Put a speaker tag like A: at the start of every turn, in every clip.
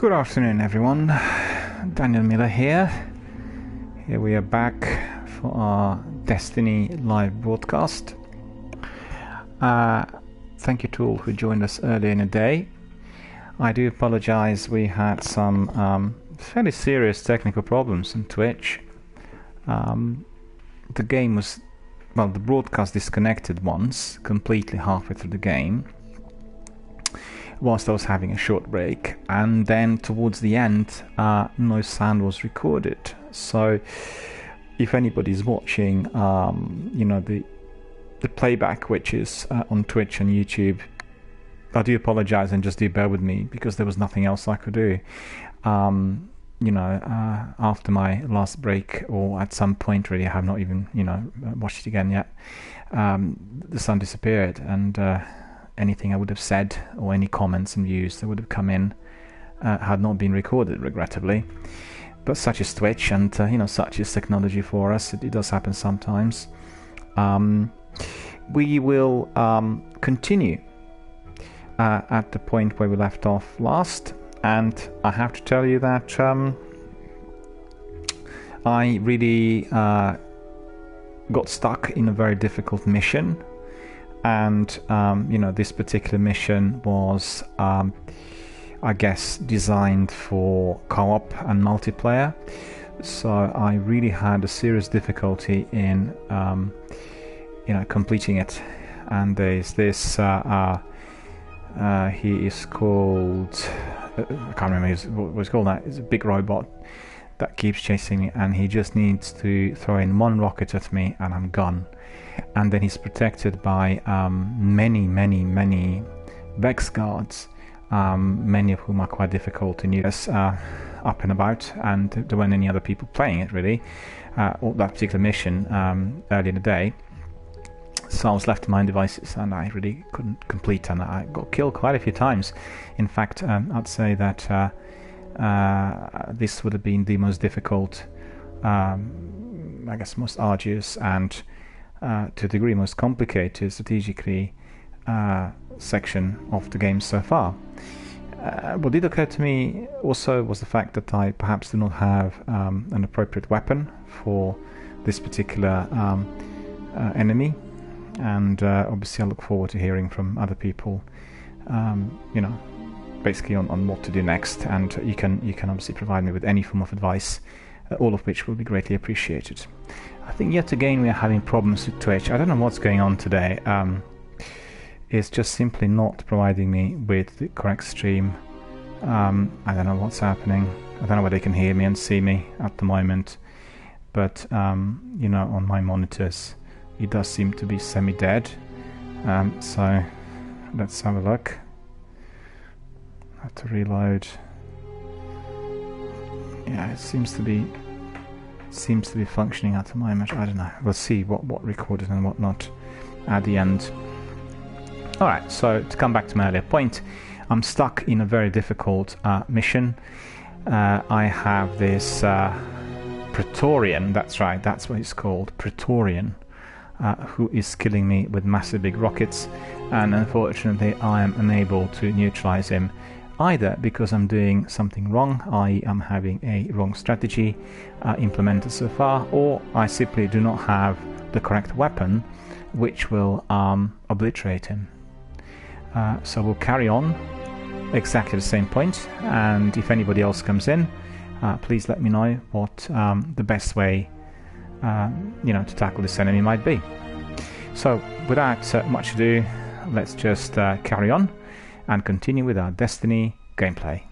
A: Good afternoon, everyone. DRBMiller here. Here we are back for our Destiny live broadcast. Thank you to all who joined us earlier in the day. I do apologize, we had some fairly serious technical problems on Twitch. The game was, well, the broadcast disconnected once, completely halfway through the game, whilst I was having a short break, and then towards the end no sound was recorded. So if anybody's watching the playback, which is on Twitch and YouTube, I do apologize and just do bear with me, because there was nothing else I could do. After my last break, or at some point really, I have not even watched it again yet, the sound disappeared, and anything I would have said or any comments and views that would have come in had not been recorded, regrettably. But such is Twitch, and such is technology for us. It does happen sometimes. We will continue at the point where we left off last, and I have to tell you that I really got stuck in a very difficult mission. And this particular mission was I guess designed for co-op and multiplayer, so I really had a serious difficulty in completing it. And there's this he is called, I can't remember what he's called now. It's a big robot that keeps chasing me, and he just needs to throw in one rocket at me and I'm gone. And then he's protected by many Vex guards, many of whom are quite difficult to use up and about, and there weren't any other people playing it really, or that particular mission early in the day. So I was left to my own devices, and I really couldn't complete, and I got killed quite a few times. In fact, I'd say that this would have been the most difficult, I guess most arduous, and to a degree most complicated strategically section of the game so far. What did occur to me also was the fact that I perhaps do not have an appropriate weapon for this particular enemy, and obviously I look forward to hearing from other people basically on what to do next, and you can obviously provide me with any form of advice, all of which will be greatly appreciated. I think yet again we are having problems with Twitch. I don't know what's going on today. It's just simply not providing me with the correct stream. I don't know what's happening. I don't know whether they can hear me and see me at the moment, but on my monitors it does seem to be semi-dead. So let's have a look. I have to reload. Yeah, it seems to be functioning at the moment. I don't know. We'll see what recorded and what not at the end. Alright, so to come back to my earlier point, I'm stuck in a very difficult mission. I have this Praetorian, that's right, that's what it's called, Praetorian, who is killing me with massive big rockets, and unfortunately I am unable to neutralize him, either because I'm doing something wrong, I am having a wrong strategy implemented so far, or I simply do not have the correct weapon which will obliterate him. So we'll carry on exactly the same point, and if anybody else comes in, please let me know what the best way to tackle this enemy might be. So without much ado, let's just carry on and continue with our Destiny gameplay.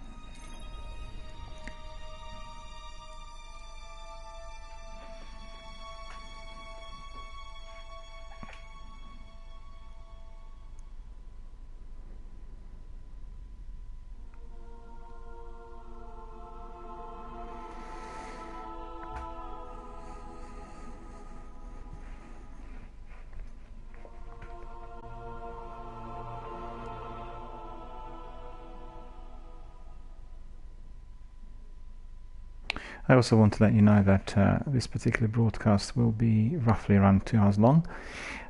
A: I also want to let you know that this particular broadcast will be roughly around 2 hours long.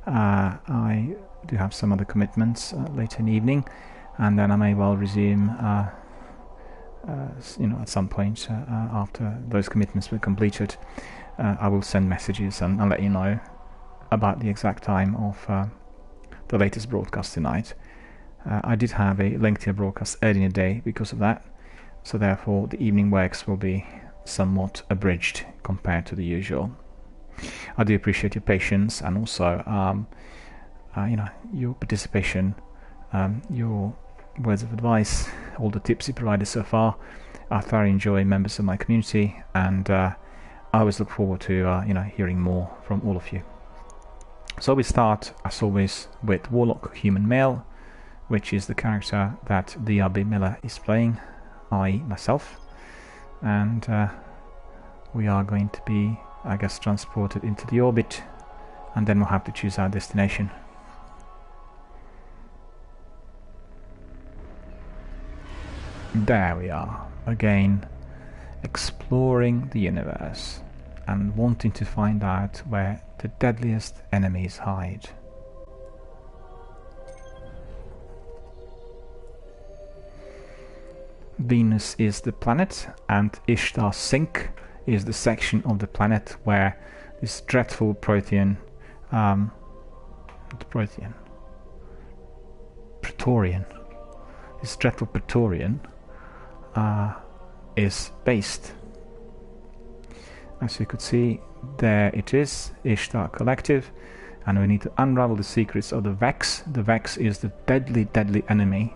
A: I do have some other commitments later in the evening, and then I may well resume you know, at some point after those commitments were completed, I will send messages and let you know about the exact time of the latest broadcast tonight. I did have a lengthier broadcast early in the day because of that, so therefore the evening works will be somewhat abridged compared to the usual. I do appreciate your patience and also you know, your participation, your words of advice, all the tips you provided so far. I thoroughly enjoy members of my community, and I always look forward to you know, hearing more from all of you. So we start, as always, with Warlock Human Male, which is the character that DRBMiller is playing, I myself, and we are going to be, I guess, transported into the orbit, and then we'll have to choose our destination. There we are, again, exploring the universe and wanting to find out where the deadliest enemies hide. Venus is the planet, and Ishtar Sink is the section of the planet where this dreadful Praetorian is based. As you could see, there it is, Ishtar Collective, and we need to unravel the secrets of the Vex. The Vex is the deadly enemy,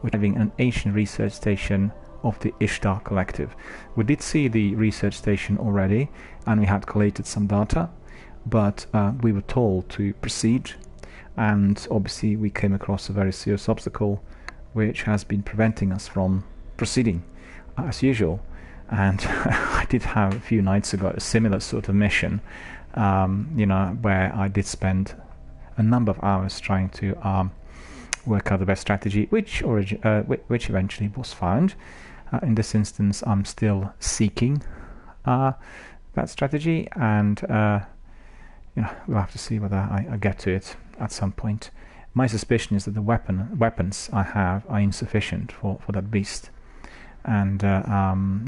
A: which is having an ancient research station of the Ishtar Collective. We did see the research station already, and we had collated some data, but we were told to proceed, and obviously we came across a very serious obstacle which has been preventing us from proceeding as usual. And I did have a few nights ago a similar sort of mission, you know, where I did spend a number of hours trying to work out the best strategy, which eventually was found. In this instance, I'm still seeking that strategy, and you know, we'll have to see whether I get to it at some point. My suspicion is that the weapons I have are insufficient for that beast. And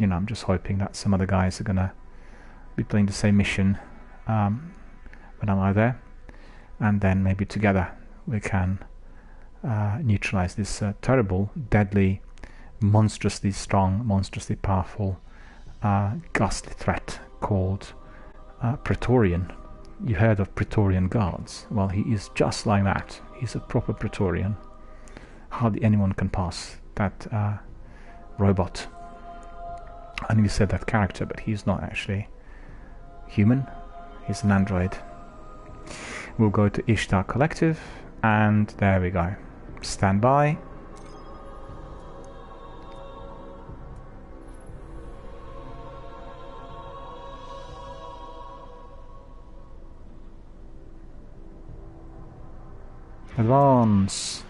A: you know, I'm just hoping that some other guys are gonna be playing the same mission when I'm out there, and then maybe together we can neutralize this terrible, deadly, monstrously strong, monstrously powerful, ghastly threat called Praetorian. You heard of Praetorian guards? Well, he is just like that. He's a proper Praetorian. Hardly anyone can pass that robot. I nearly said that character, but he's not actually human. He's an android. We'll go to Ishtar Collective, and there we go. Stand by. Advance.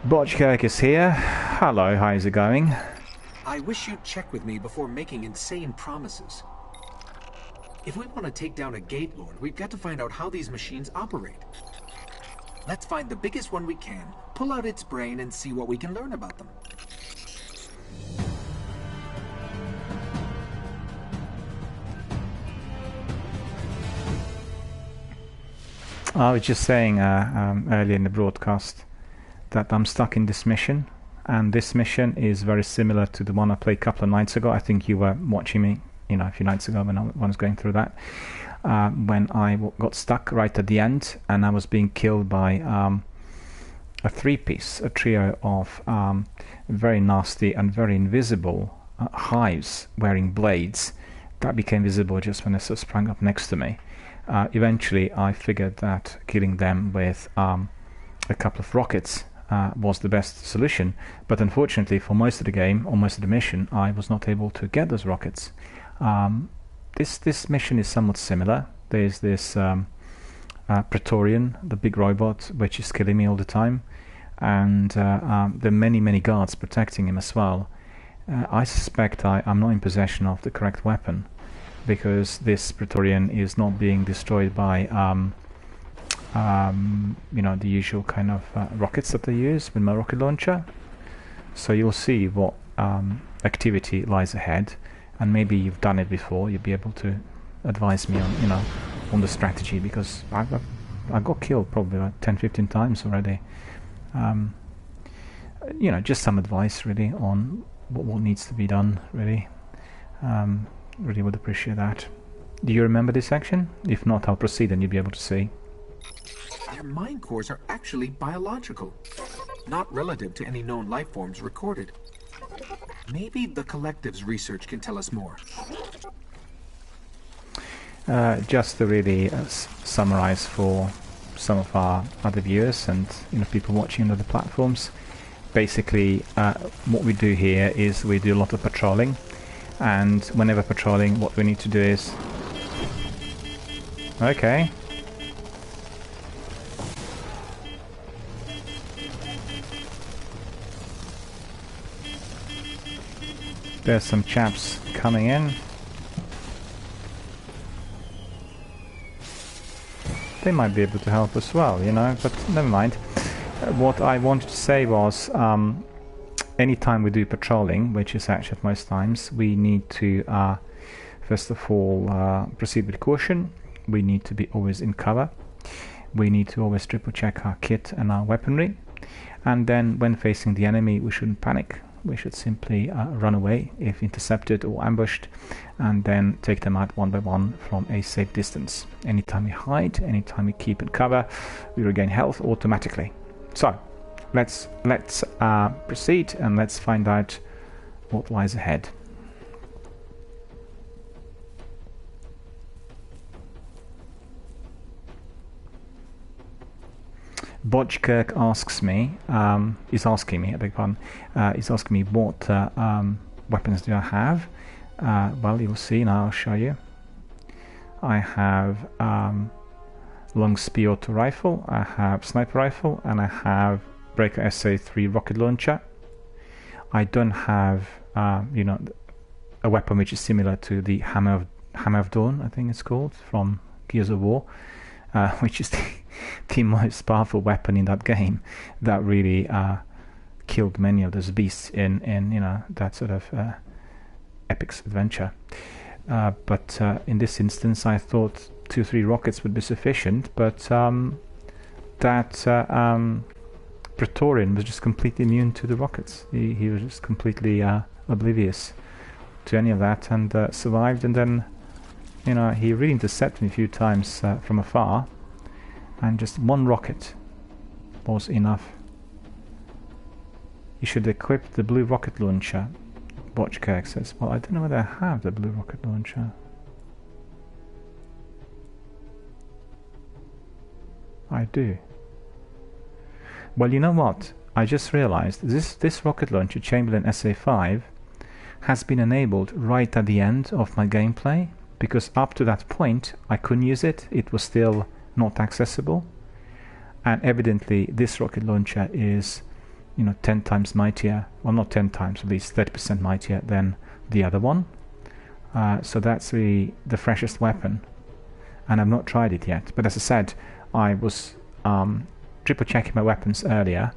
A: Botchkirk is here. Hello, how's it going?
B: I wish you'd check with me before making insane promises. If we want to take down a Gate Lord, we've got to find out how these machines operate. Let's find the biggest one we can, pull out its brain, and see what we can learn about them.
A: I was just saying earlier in the broadcast that I'm stuck in this mission, and this mission is very similar to the one I played a couple of nights ago. I think you were watching me, you know, a few nights ago when I was going through that, when I got stuck right at the end, and I was being killed by a trio of very nasty and very invisible hives wearing blades that became visible just when they sort of sprang up next to me. Eventually I figured that killing them with a couple of rockets was the best solution, but unfortunately for most of the game, or most of the mission, I was not able to get those rockets. This mission is somewhat similar. There's this Praetorian, the big robot, which is killing me all the time, and there are many guards protecting him as well. I suspect I'm not in possession of the correct weapon, because this Praetorian is not being destroyed by you know, the usual kind of rockets that they use with my rocket launcher. So you'll see what activity lies ahead, and maybe you've done it before. You'll be able to advise me on, on the strategy, because I got killed probably like 10-15 times already. Just some advice really on what needs to be done, really. Really would appreciate that. Do you remember this section? If not, I'll proceed and you'll be able to see.
B: Their mind cores are actually biological, not relative to any known life forms recorded. Maybe the Collective's research can tell us more.
A: Just to really summarize for some of our other viewers and people watching on other platforms, basically what we do here is we do a lot of patrolling, and whenever patrolling, what we need to do is there's some chaps coming in. They might be able to help as well, but never mind. What I wanted to say was, anytime we do patrolling, which is actually at most times, we need to first of all proceed with caution. We need to be always in cover. We need to always triple check our kit and our weaponry. And then when facing the enemy, we shouldn't panic. We should simply run away if intercepted or ambushed, and then take them out one by one from a safe distance. Anytime we hide, anytime we keep in cover, we regain health automatically. So let's proceed and let's find out what lies ahead. Botchkirk asks me, is asking me, I beg your pardon, is asking me what weapons do I have. Well, you'll see now, I'll show you. I have long spear auto rifle, I have sniper rifle, and I have Breaker SA3 rocket launcher. I don't have, a weapon which is similar to the Hammer of Dawn, I think it's called, from Gears of War, which is the most powerful weapon in that game that really killed many of those beasts in that sort of epic adventure. But in this instance, I thought 2-3 rockets would be sufficient, but that Praetorian was just completely immune to the rockets. He was just completely oblivious to any of that, and survived. And then he really intercepted me a few times from afar, and just one rocket was enough. You should equip the blue rocket launcher, Botchkirk says. Well, I don't know whether I have the blue rocket launcher. I do. Well, you know what? I just realized this rocket launcher, Chamberlain SA5, has been enabled right at the end of my gameplay, because up to that point I couldn't use it. It was still not accessible, and evidently this rocket launcher is 10 times mightier, well, not 10 times, at least 30% mightier than the other one. So that's really the freshest weapon, and I've not tried it yet. But as I said, I was triple checking my weapons earlier,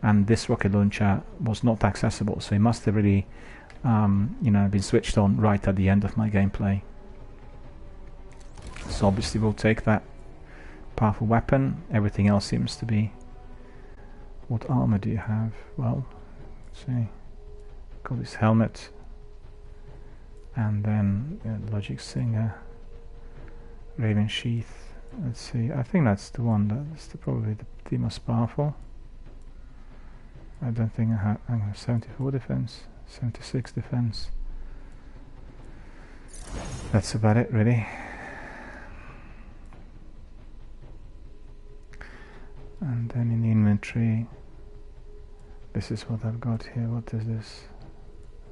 A: and this rocket launcher was not accessible, so it must have really been switched on right at the end of my gameplay. So obviously we'll take that powerful weapon. Everything else seems to be... What armor do you have? Well, let's see. Got this helmet, and then Logic Singer, Raven Sheath. Let's see. I think that's the one. That's probably the most powerful. I don't think I have 74 defense, 76 defense. That's about it, really. And then in the inventory, this is what I've got here. What is this?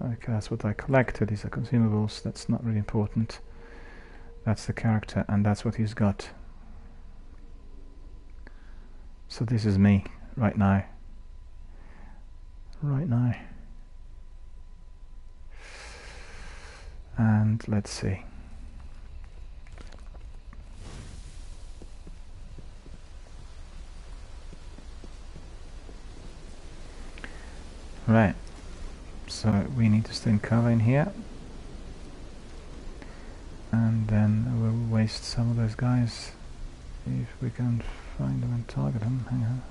A: Okay, that's what I collected. These are consumables. That's not really important. That's the character, and that's what he's got. So this is me right now. Right now. And let's see. Right, So we need to stay in cover in here. And then we'll waste some of those guys if we can find them and target them. Hang on.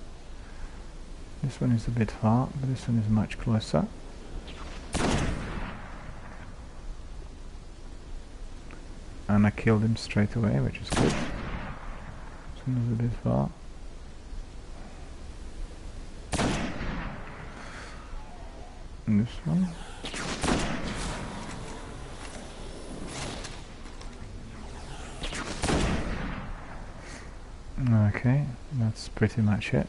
A: This one is a bit far, but this one is much closer. And I killed him straight away, which is good. This one is a bit far. And this one. Okay, that's pretty much it.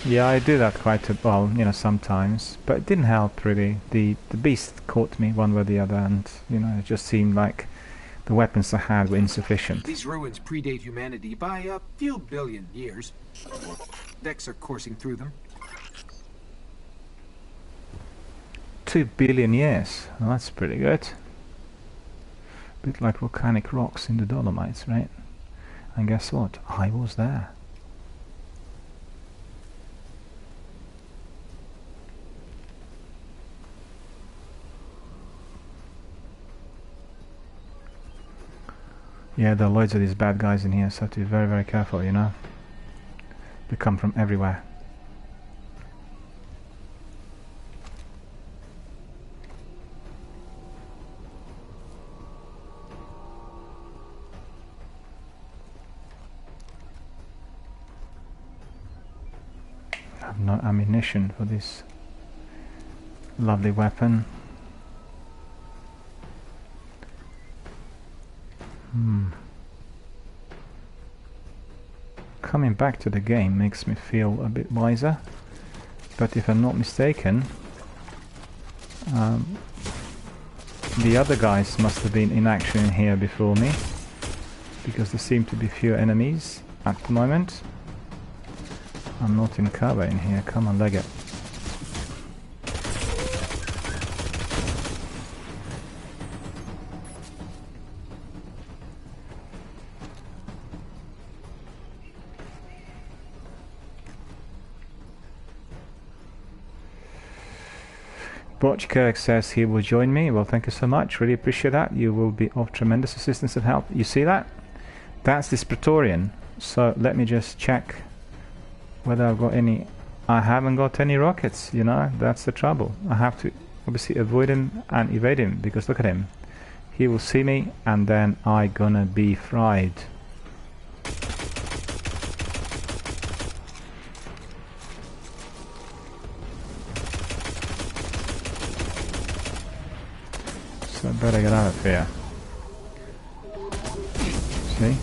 A: Yeah, I do that quite well, you know, sometimes, but it didn't help really. The beast caught me one way or the other, and you know, it just seemed like the weapons I had were insufficient.
B: These ruins predate humanity by a few billion years. Decks are coursing through them.
A: 2 billion years. Well, that's pretty good. A bit like volcanic rocks in the Dolomites, right? And guess what? I was there. Yeah, there are loads of these bad guys in here, so I have to be very, very careful, you know. They come from everywhere. I have no ammunition for this lovely weapon. Coming back to the game makes me feel a bit wiser, but if I'm not mistaken, the other guys must have been in action here before me, because there seem to be few enemies at the moment. I'm not in cover in here. Come on, leg it. Watch Kirk says he will join me. Well, thank you so much. Really appreciate that. You will be of tremendous assistance and help. You see that? That's this Praetorian. So let me just check whether I've got any. I haven't got any rockets, you know. That's the trouble. I have to obviously avoid him and evade him, because look at him. He will see me and then I gonna be fried. So I better get out of here. See?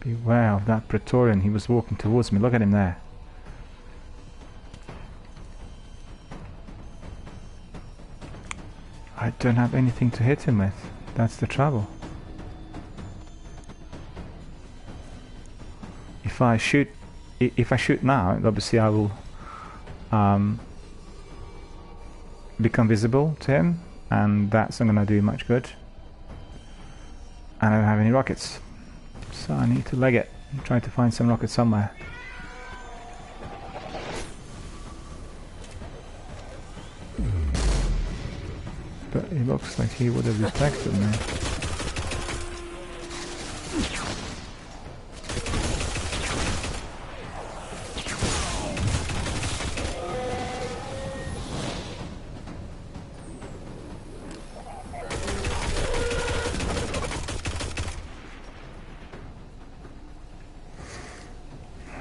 A: Beware of that Praetorian. He was walking towards me. Look at him there. I don't have anything to hit him with. That's the trouble. If I shoot now, obviously I will become visible to him, and that's not going to do much good. And I don't have any rockets, so I need to leg it and try to find some rockets somewhere. But it looks like he would have respected me.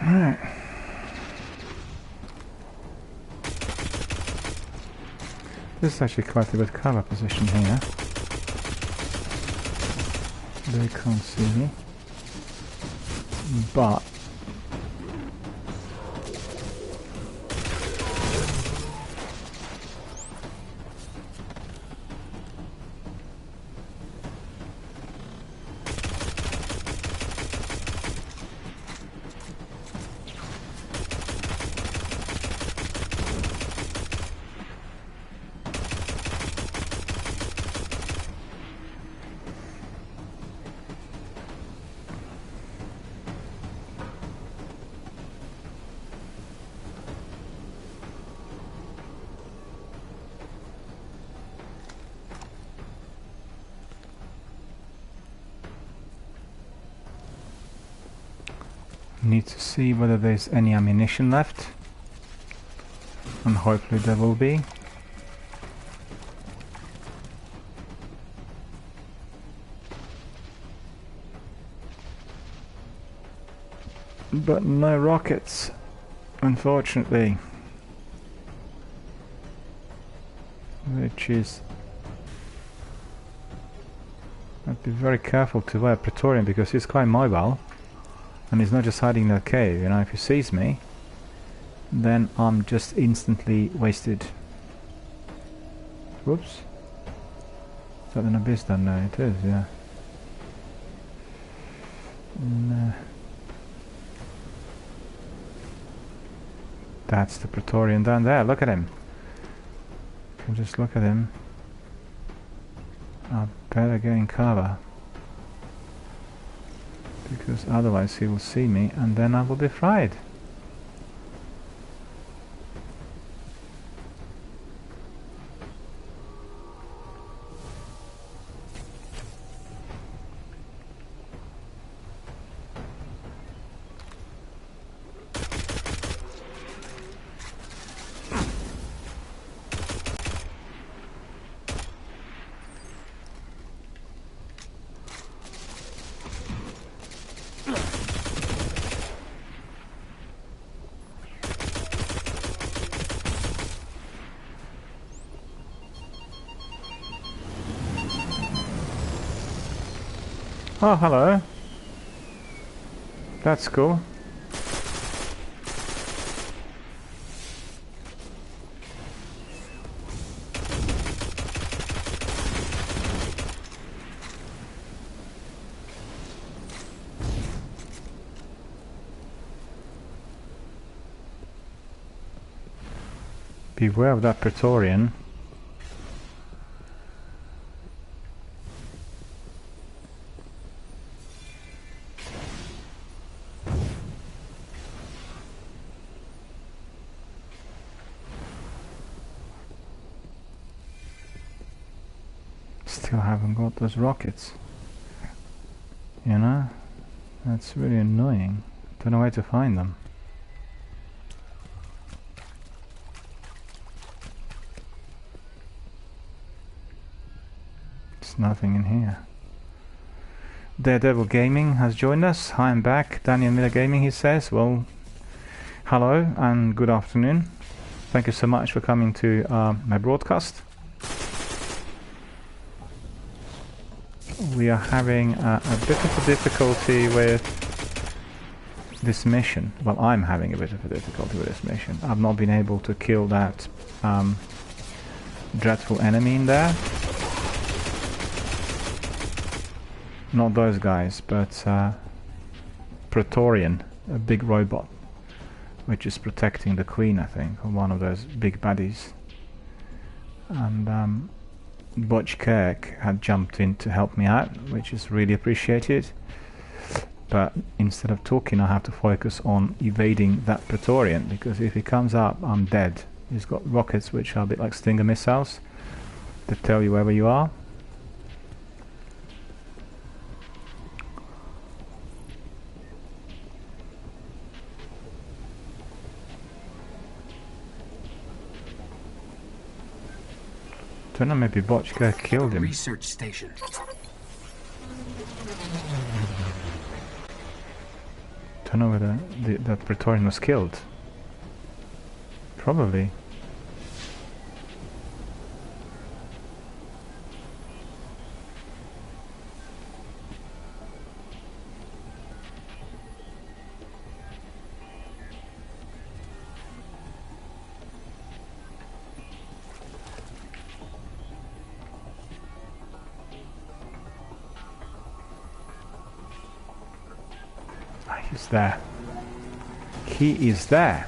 A: Alright. This is actually quite a good cover position here. They can't see me. But Need to see whether there's any ammunition left, and hopefully there will be. But no rockets, unfortunately. Which is... I'd be very careful to wear Praetorian because he's quite mobile. And he's not just hiding in that cave, you know, if he sees me, then I'm just instantly wasted. Whoops. Is that an abyss then? No, it is, yeah. No. That's the Praetorian down there, look at him. We'll just look at him. I better get in cover, because otherwise he will see me and then I will be fried. Oh, hello. That's cool. Beware of that Praetorian. Still haven't got those rockets. You know? That's really annoying. Don't know where to find them. There's nothing in here. Daredevil Gaming has joined us. Hi, I'm back. DRBMiller Gaming, he says. Well, hello and good afternoon. Thank you so much for coming to my broadcast. We are having a bit of a difficulty with this mission. Well, I'm having a bit of a difficulty with this mission. I've not been able to kill that dreadful enemy in there. Not those guys, but Praetorian, a big robot, which is protecting the Queen, I think, or one of those big baddies. And Butch Kirk had jumped in to help me out, which is really appreciated. But instead of talking, I have to focus on evading that Praetorian, because if he comes up, I'm dead. He's got rockets which are a bit like Stinger missiles that tell you wherever you are. Don't know, maybe Botchka killed him.
B: Research station.
A: Don't know whether that Praetorian was killed. Probably. He's there. He is there.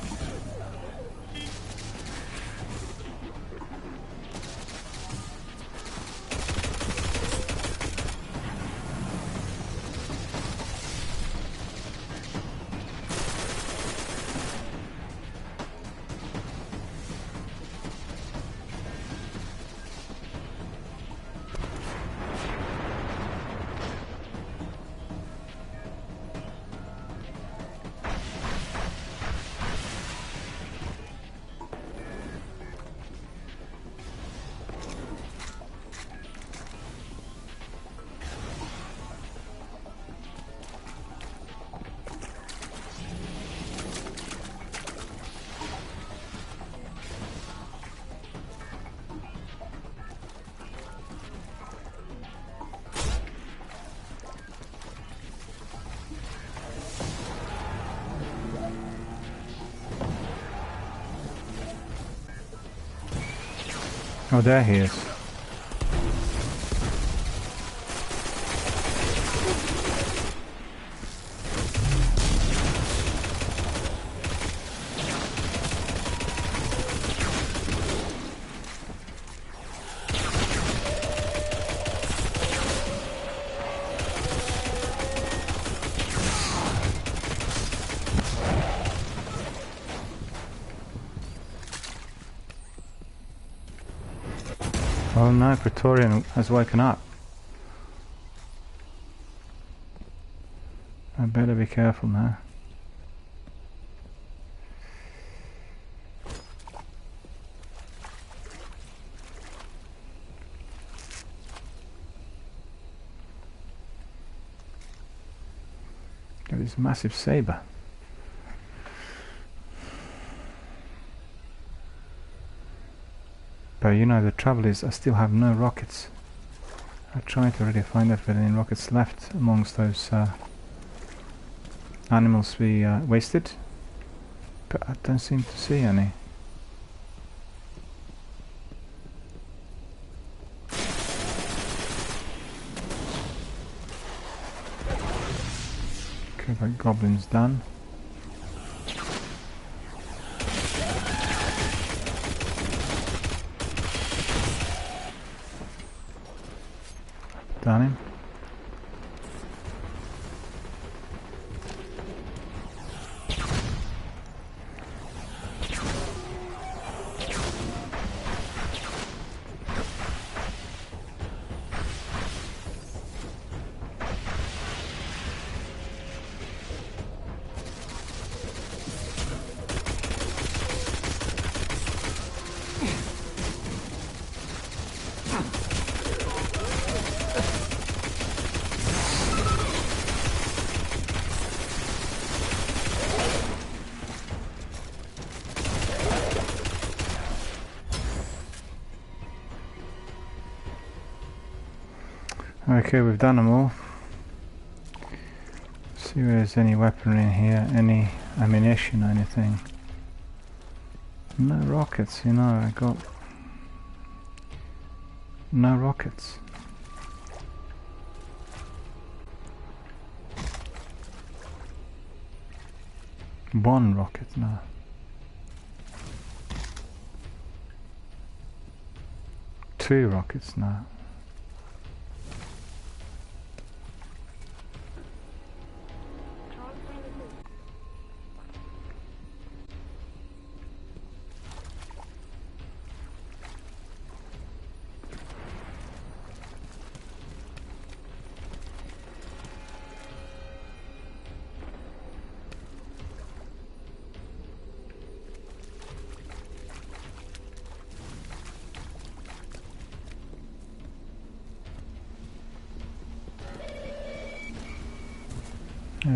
A: Oh, there he is. Oh no, Praetorian has woken up. I better be careful now. Got this massive saber. But you know, the trouble is I still have no rockets. I tried to really find out if there are any rockets left amongst those animals we wasted, but I don't seem to see any. Okay, that goblin's done. Done him. Okay, we've done them all. See if there's any weaponry in here, any ammunition or anything. No rockets, you know, I got no rockets. One rocket now. Two rockets now.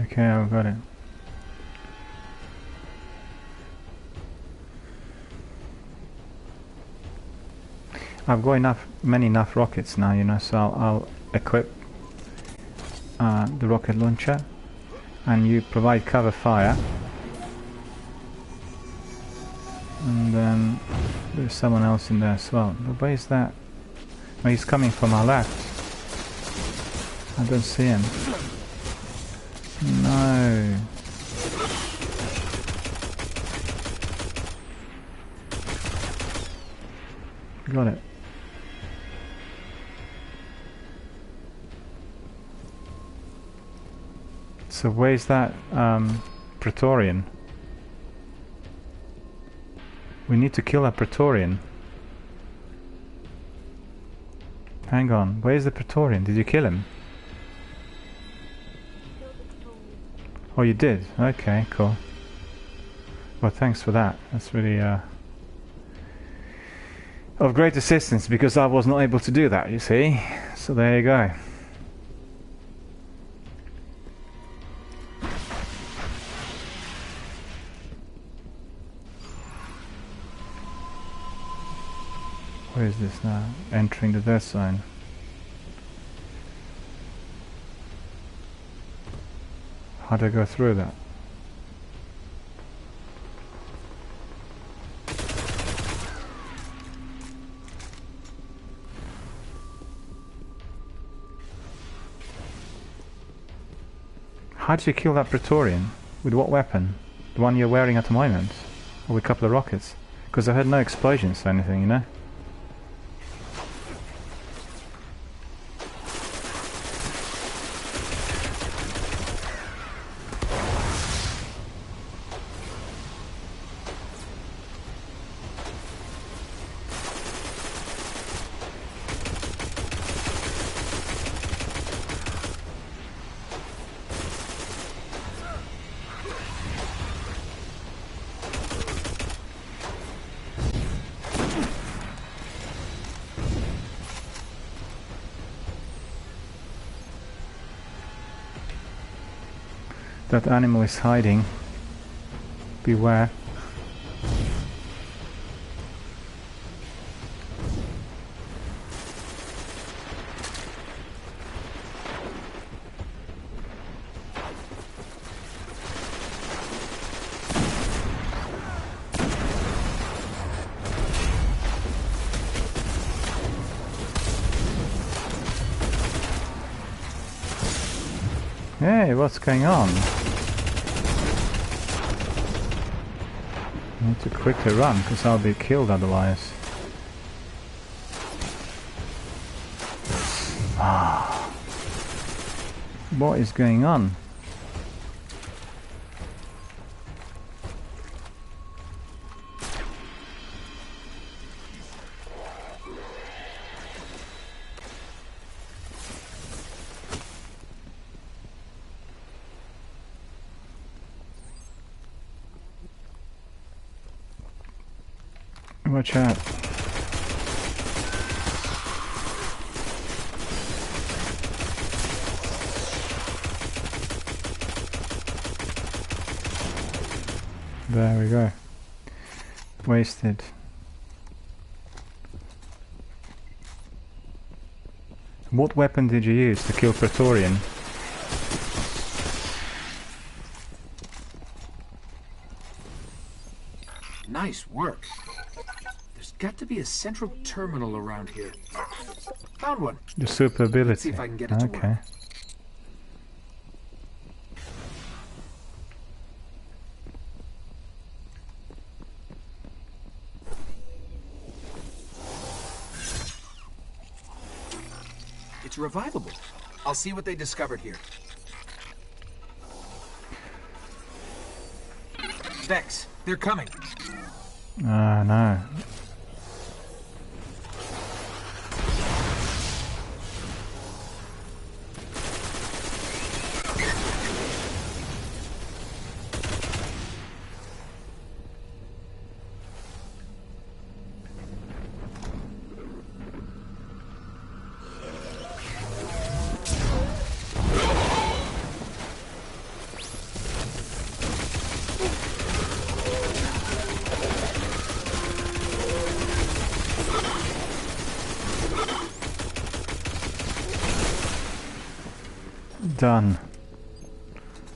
A: Okay, I've got it. I've got enough rockets now, you know, so I'll equip the rocket launcher, and you provide cover fire. And then there's someone else in there as well. But where's that? Oh, he's coming from our left. I don't see him. No. Got it. So where's that Praetorian? We need to kill a Praetorian. Hang on, where's the Praetorian? Did you kill him? Oh, you did? Okay, cool. Well, thanks for that. That's really of great assistance, because I was not able to do that, you see. So there you go. Where is this now? Entering the death zone. How do I go through that? How did you kill that Praetorian? With what weapon? The one you're wearing at the moment? Or with a couple of rockets? Because I heard no explosions or anything, you know? That animal is hiding. Beware. Hey, what's going on? I need to quickly run, because I'll be killed otherwise. What is going on? Watch out. There we go. Wasted. What weapon did you use to kill Praetorian?
B: Nice work. Got to be a central terminal around here. Found one.
A: The super ability.
B: Let's see if I can get it to work. It's revivable. I'll see what they discovered here. Vex, they're coming.
A: No. Done.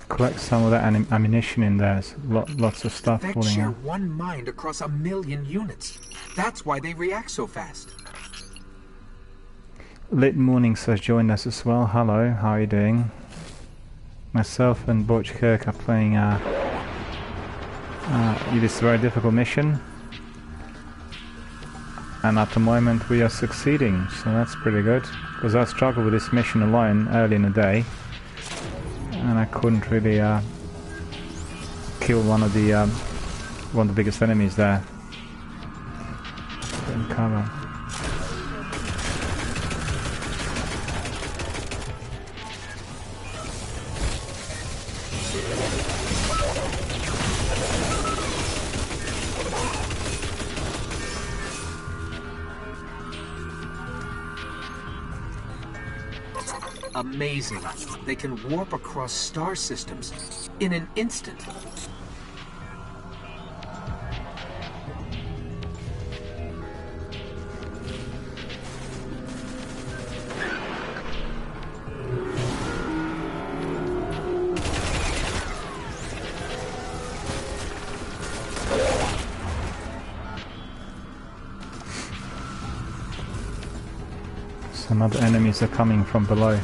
A: Collect some of that ammunition in there. Lots of stuff
B: Vex
A: falling
B: share
A: out.
B: one mind across 1 million units. That's why they react so fast.
A: Lit Mornings has joined us as well. Hello, how are you doing? Myself and Butch Kirk are playing this very difficult mission. And at the moment we are succeeding, so that's pretty good. Because I struggled with this mission alone early in the day. And I couldn't really kill one of the biggest enemies there. Get cover.
B: Amazing. They can warp across star systems in an instant.
A: Some other enemies are coming from below.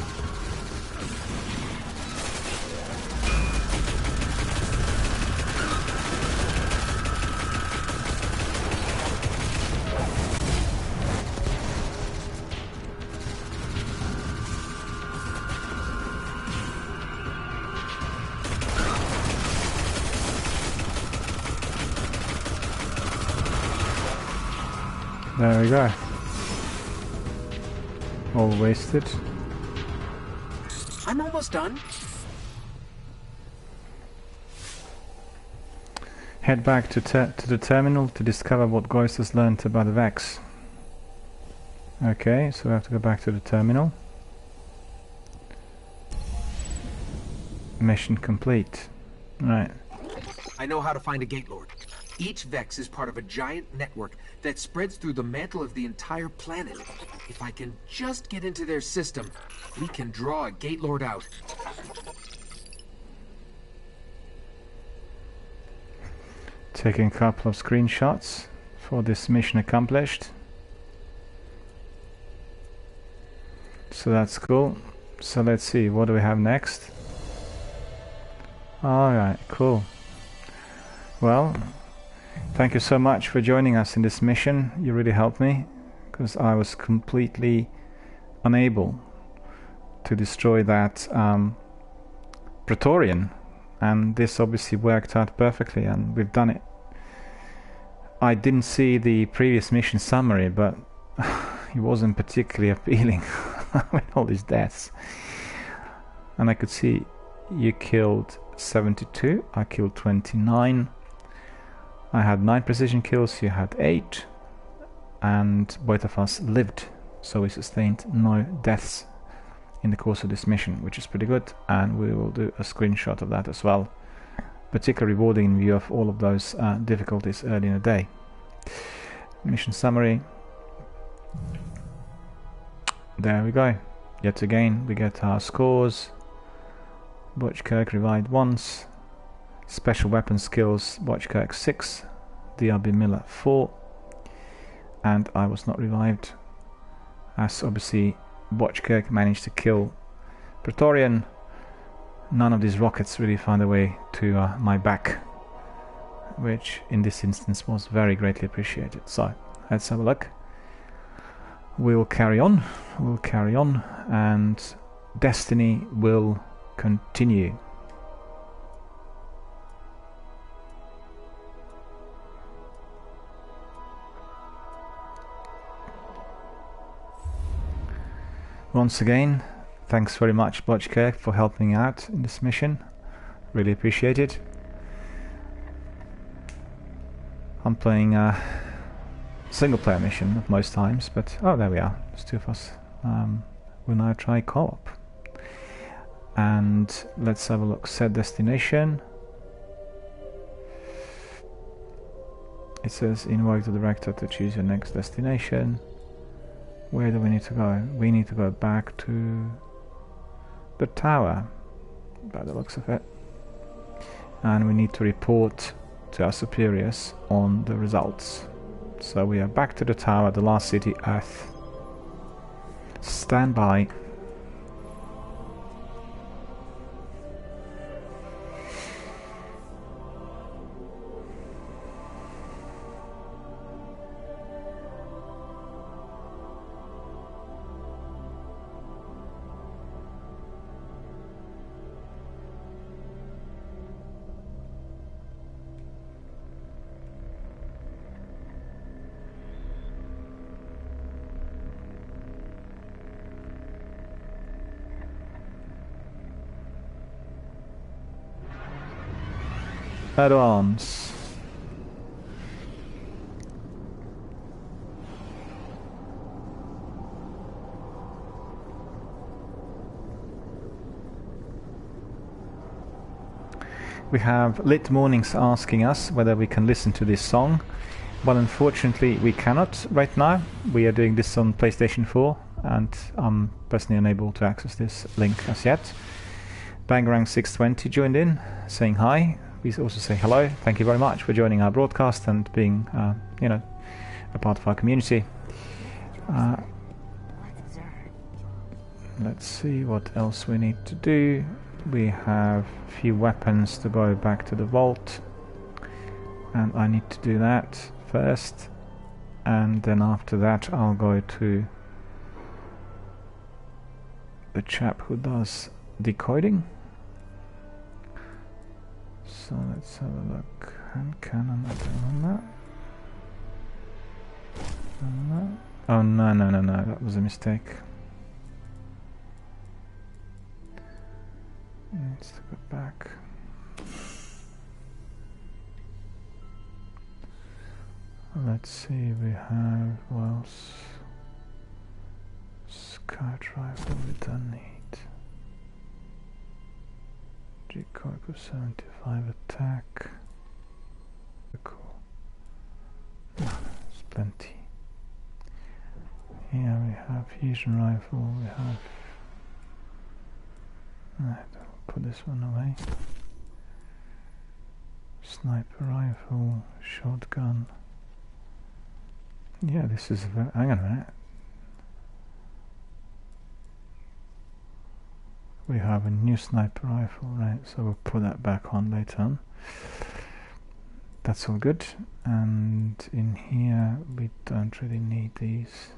A: There we go. All wasted.
B: I'm almost done.
A: Head back to the terminal to discover what Ghost has learned about the Vex. Okay, so we have to go back to the terminal. Mission complete. Right.
B: I know how to find a Gate Lord. Each Vex is part of a giant network that spreads through the mantle of the entire planet. If I can just get into their system, we can draw a Gate Lord out.
A: Taking a couple of screenshots for this mission accomplished. So that's cool. So let's see, what do we have next? Alright, cool. Well, thank you so much for joining us in this mission. You really helped me, because I was completely unable to destroy that Praetorian, and this obviously worked out perfectly, and we've done it. I didn't see the previous mission summary, but it wasn't particularly appealing with all these deaths. And I could see you killed 72, I killed 29. I had 9 precision kills, you had 8, and both of us lived, so we sustained no deaths in the course of this mission, which is pretty good, and we will do a screenshot of that as well. Particularly rewarding in view of all of those difficulties early in the day. Mission summary. There we go. Yet again we get our scores. Botchkirk revived once. Special weapon skills, Botchkirk 6, DRBMiller 4, and I was not revived, as obviously Botchkirk managed to kill Praetorian. None of these rockets really found a way to my back, which in this instance was very greatly appreciated. So let's have a look. We'll carry on, and destiny will continue. Once again, thanks very much Botchkirk for helping out in this mission. Really appreciate it. I'm playing a single player mission at most times, but oh, there we are, there's 2 of us. We'll now try co-op. And let's have a look. Set destination. It says invoke the director to choose your next destination. Where do we need to go? We need to go back to the tower, by the looks of it. And we need to report to our superiors on the results. So we are back to the tower, the last city, Earth. Stand by. At arms. We have Lit Mornings asking us whether we can listen to this song. Well, unfortunately we cannot right now. We are doing this on PlayStation 4 and I'm personally unable to access this link as yet. Bangarang 620 joined in, saying hi. We also say hello. Thank you very much for joining our broadcast and being, you know, a part of our community. Let's see what else we need to do. We have a few weapons to go back to the vault, and I need to do that first, and then after that I'll go to the chap who does decoding. So let's have a look. Hand cannon, I don't know that. No. Oh no, that was a mistake. Needs to go back. Let's see, we have, what else? Scout rifle we don't need. Decoy for 75 attack. Cool. No, there's plenty. Here we have fusion rifle, we have... I'll put this one away. Sniper rifle, shotgun. Yeah, this is very... Hang on a minute. We have a new sniper rifle, right? So we'll put that back on later on. That's all good. And in here, we don't really need these.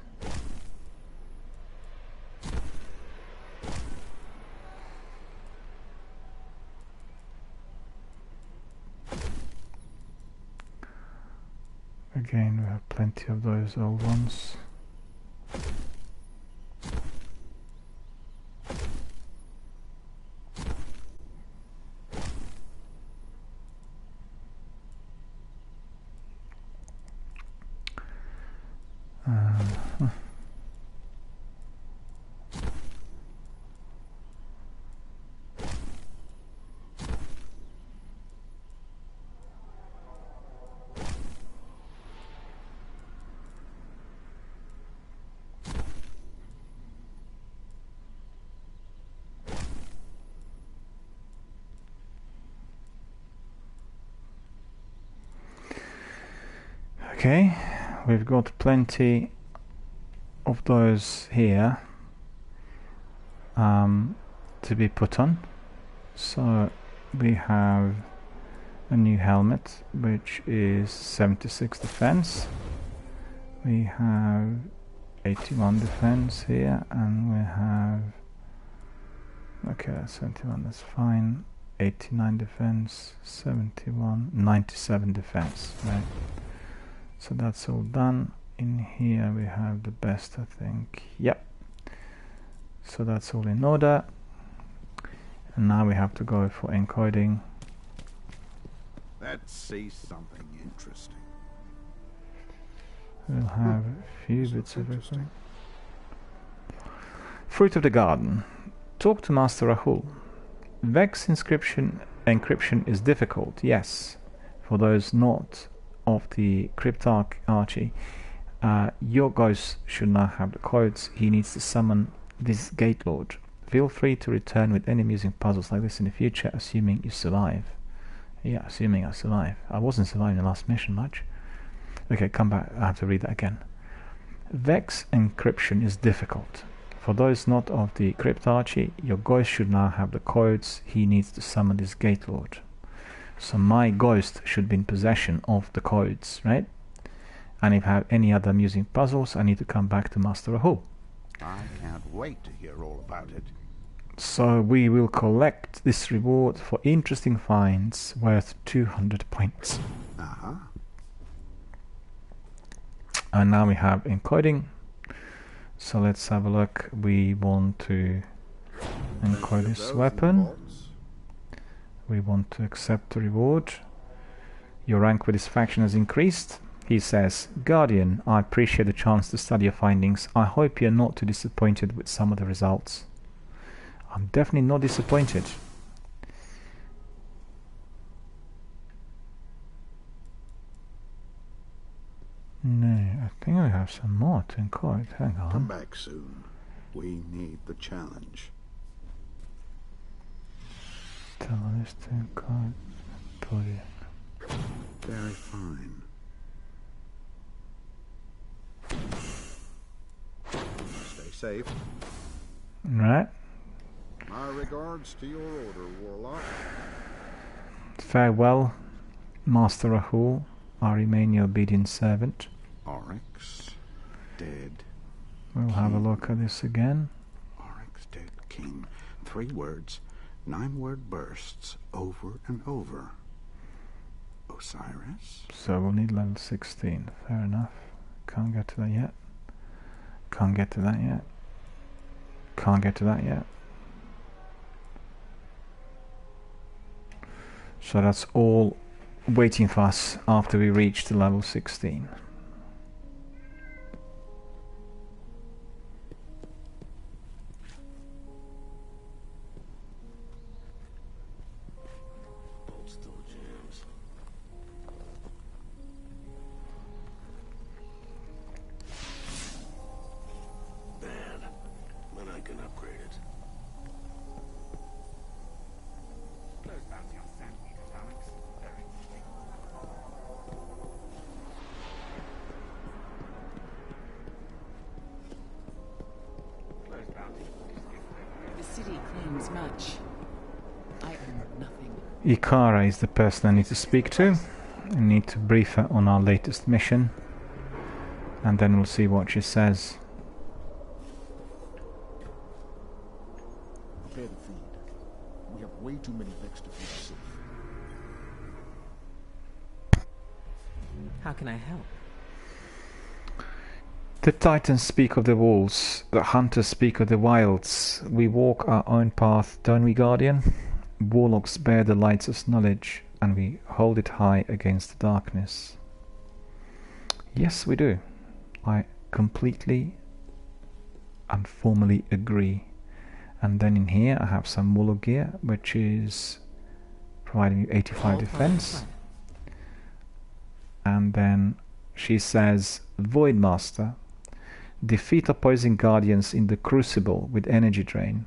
A: Again, we have plenty of those old ones. Okay, we've got plenty of those here to be put on. So we have a new helmet which is 76 defense. We have 81 defense here, and we have, okay, that's 71, that's fine. 89 defense, 71, 97 defense, right? So that's all done. In here we have the best, I think. Yep. So that's all in order. And now we have to go for encoding.
C: Let's see something interesting.
A: We'll have a few bits of everything. Fruit of the Garden. Talk to Master Rahul. Vex encryption is difficult, yes. For those not of the cryptarchy, your ghost should now have the codes. He needs to summon this Gate Lord. Feel free to return with any amusing puzzles like this in the future, assuming you survive. Yeah, assuming I survive. I wasn't surviving the last mission much. Okay, come back. I have to read that again. Vex encryption is difficult. For those not of the cryptarchy, your ghost should now have the codes. He needs to summon this Gate Lord. So my ghost should be in possession of the codes, right? And if I have any other amusing puzzles, I need to come back to Master Rahul.
C: I can't wait to hear all about it.
A: So we will collect this reward for interesting finds worth 200 points.
C: Uh-huh.
A: And now we have encoding. So let's have a look. We want to encode this weapon. We want to accept the reward. Your rank with this faction has increased. He says, Guardian, I appreciate the chance to study your findings. I hope you're not too disappointed with some of the results. I'm definitely not disappointed. No, I think I have some more to encode. Hang on.
C: Come back soon. We need the challenge.
A: Tell this to encode. Put it.
C: Very fine. Stay safe.
A: Right.
C: My regards to your order, Warlock.
A: Farewell, Master Rahul. I remain your obedient servant.
C: Oryx, dead.
A: We'll have a look at this again.
C: Oryx, dead king. 3 words, 9-word bursts, over and over. Osiris?
A: So we'll need level 16. Fair enough. Can't get to that yet. Can't get to that yet. Can't get to that yet. So that's all waiting for us after we reach the level 16. Ikara is the person I need to speak to. I need to brief her on our latest mission, and then we'll see what she says.
D: Prepare the feed. We have way too many Vex to feed safe.
E: How can I help?
A: The Titans speak of the wolves, the hunters speak of the wilds. We walk our own path, don't we, Guardian? Warlocks bear the light's knowledge, and we hold it high against the darkness. Yes, we do. I completely and formally agree. And then in here I have some Warlock gear, which is providing you 85 defense. And then she says, Voidmaster, defeat opposing guardians in the Crucible with energy drain.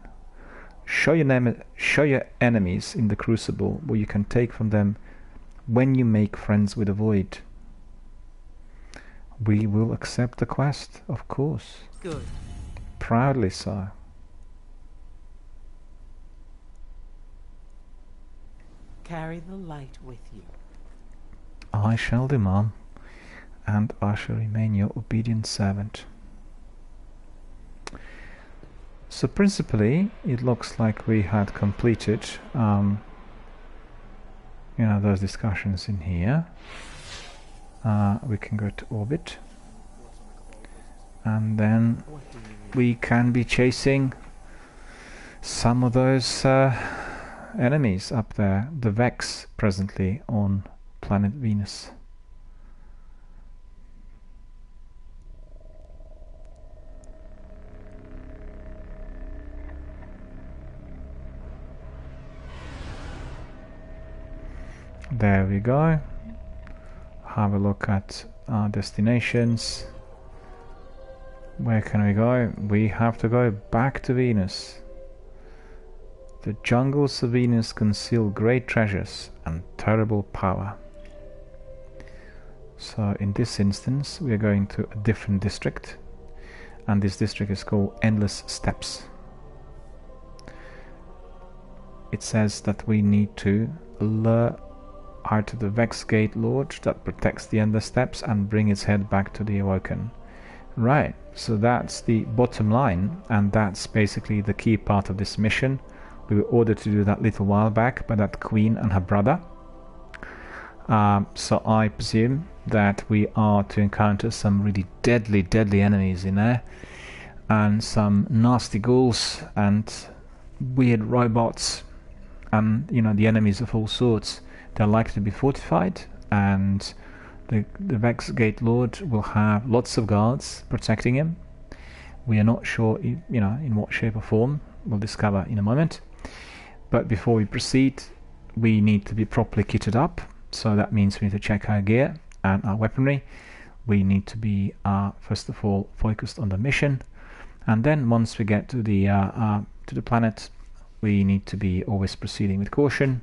A: Show your enemies in the Crucible what you can take from them when you make friends with the Void. We will accept the quest, of course.
E: Good.
A: Proudly so.
E: Carry the light with you.
A: I shall do, ma'am, and I shall remain your obedient servant. So principally, it looks like we had completed, those discussions in here. We can go to orbit, and then we can be chasing some of those enemies up there, the Vex, presently on planet Venus. There we go. Have a look at our destinations. Where can we go? We have to go back to Venus. The jungles of Venus conceal great treasures and terrible power. So in this instance we are going to a different district, and this district is called Endless Steppes. It says that we need to lure out to the Vex Gate Lord that protects the Endless Steppes and bring its head back to the Awoken. Right, so that's the bottom line, and that's basically the key part of this mission. We were ordered to do that a little while back by that queen and her brother. So I presume that we are to encounter some really deadly enemies in there, and some nasty ghouls and weird robots, and the enemies of all sorts. They're likely to be fortified, and the Vex Gate Lord will have lots of guards protecting him. We are not sure, in what shape or form. We'll discover in a moment. But before we proceed, we need to be properly kitted up. So that means we need to check our gear and our weaponry. We need to be, first of all, focused on the mission, and then once we get to the planet, we need to be always proceeding with caution.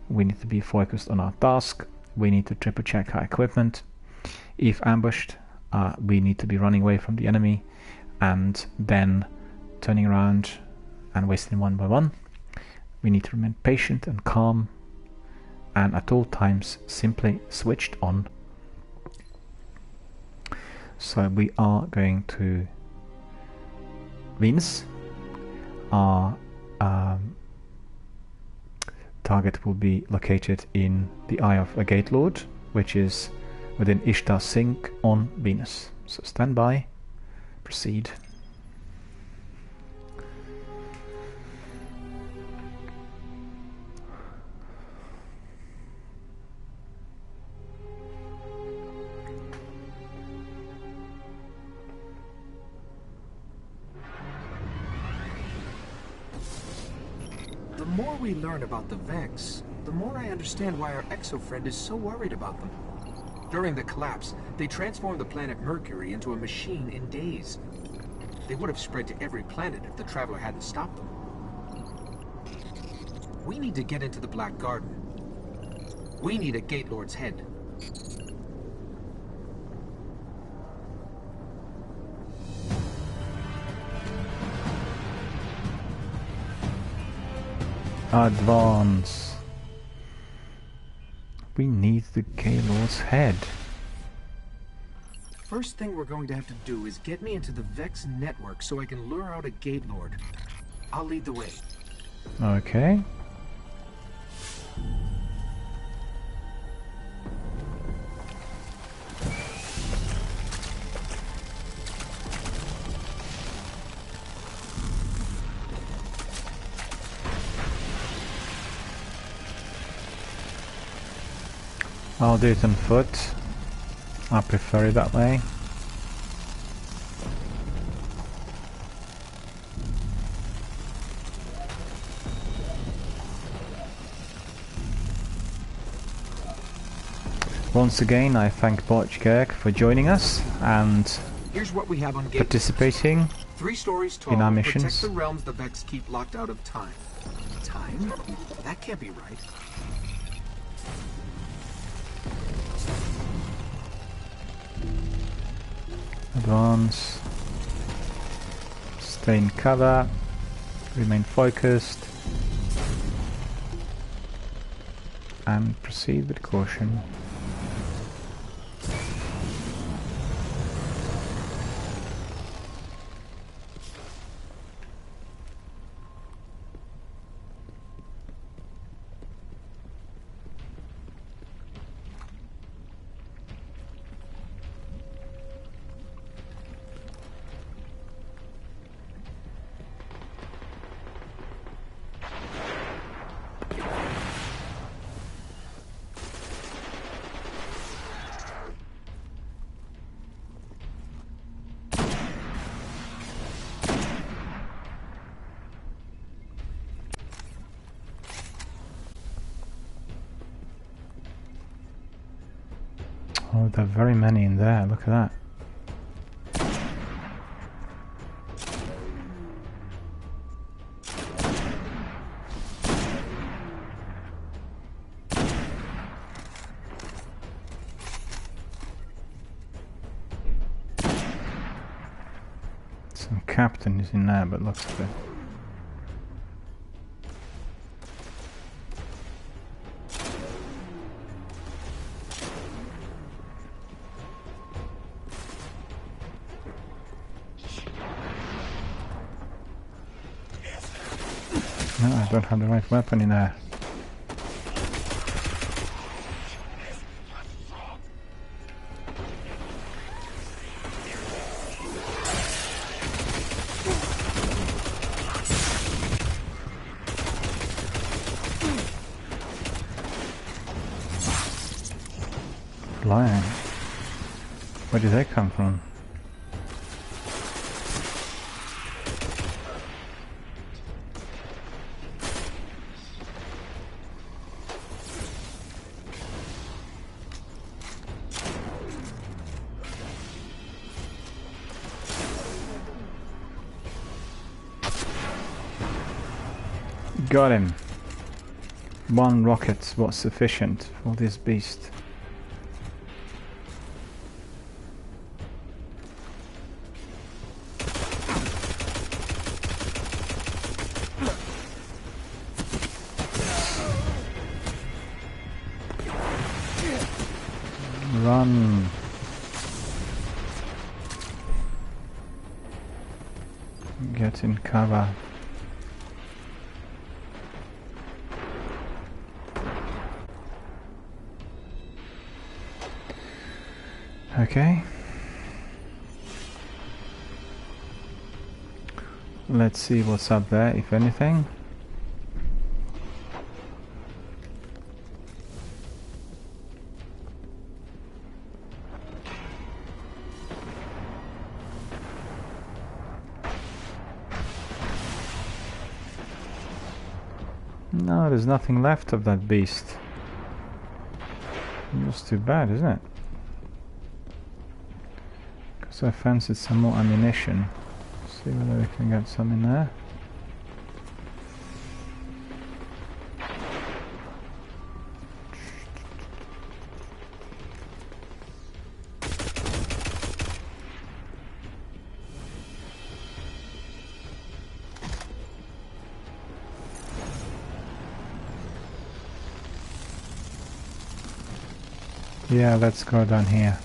A: We need to be focused on our task. We need to triple check our equipment. If ambushed, we need to be running away from the enemy and then turning around and wasting one by one. We need to remain patient and calm, and at all times simply switched on. So we are going to Venus. Our target will be located in the Eye of a Gate Lord, which is within Ishtar Sink on Venus. So stand by. Proceed.
B: The more we learn about the Vex, the more I understand why our exo-friend is so worried about them. During the collapse, they transformed the planet Mercury into a machine in days. They would have spread to every planet if the Traveler hadn't stopped them. We need to get into the Black Garden. We need a Gate Lord's head.
A: Advance. We need the Gaylord's head.
B: First thing we're going to have to do is get me into the Vex network so I can lure out a Gate Lord. I'll lead the way.
A: Okay. I'll do it on foot. I prefer it that way. Once again, I thank Botchkirk for joining us and
B: Here's what we have on Gate.
A: participating.
B: 3 stories tall.
A: in our
B: Protect
A: missions.
B: the realms the Vex keep locked out of time. Time? That can't be right.
A: Advance. Stay in cover. Remain focused. And proceed with caution. Oh, there are very many in there, look at that. Some captain is in there, but looks a bit. No, I don't have the right weapon in there. Lion. Where did they come from? Got him. 1 rocket was sufficient for this beast. Run. Get in cover. Okay. Let's see what's up there, if anything. No, there's nothing left of that beast. That's too bad, isn't it? Because I fancied some more ammunition. See whether we can get some in there. Yeah, let's go down here.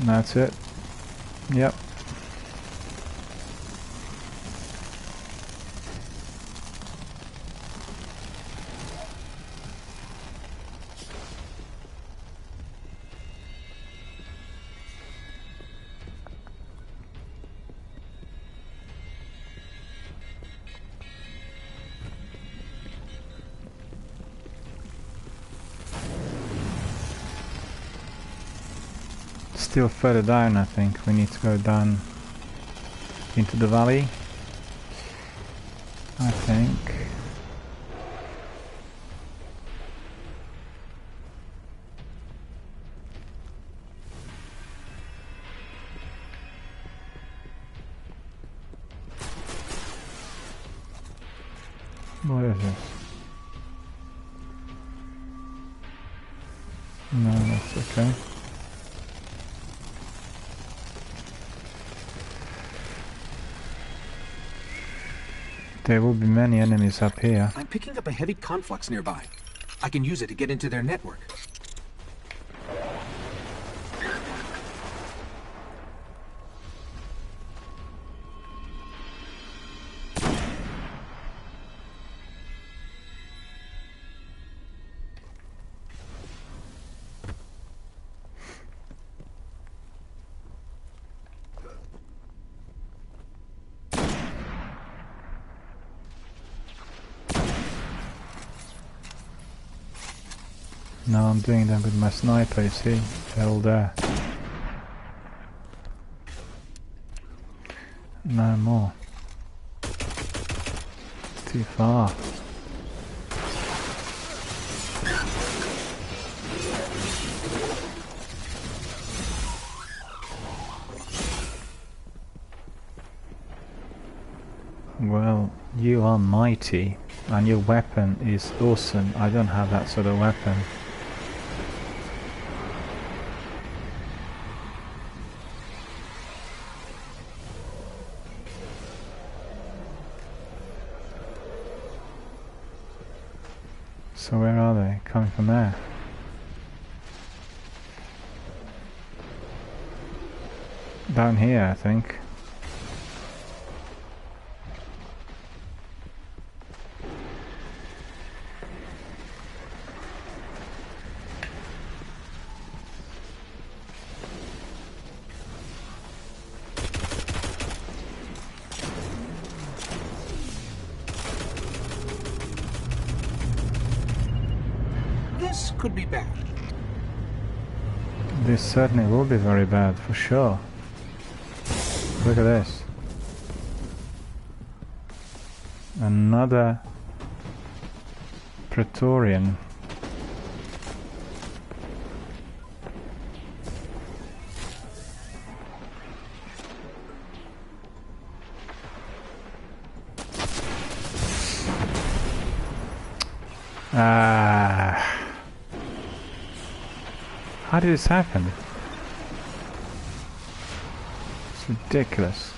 A: That's it. Yep. Still further down, I think. We need to go down into the valley, I think. What is this? No, that's okay. There will be many enemies up here.
B: I'm picking up a heavy conflux nearby. I can use it to get into their network.
A: Now I'm doing them with my sniper, you see? They're all there. No more. It's too far. Well, you are mighty, and your weapon is awesome. I don't have that sort of weapon. So where are they? Coming from there? Down here, I think.
B: This could be bad.
A: This certainly will be very bad, for sure. Look at this. Another Praetorian. How did this happen? It's ridiculous.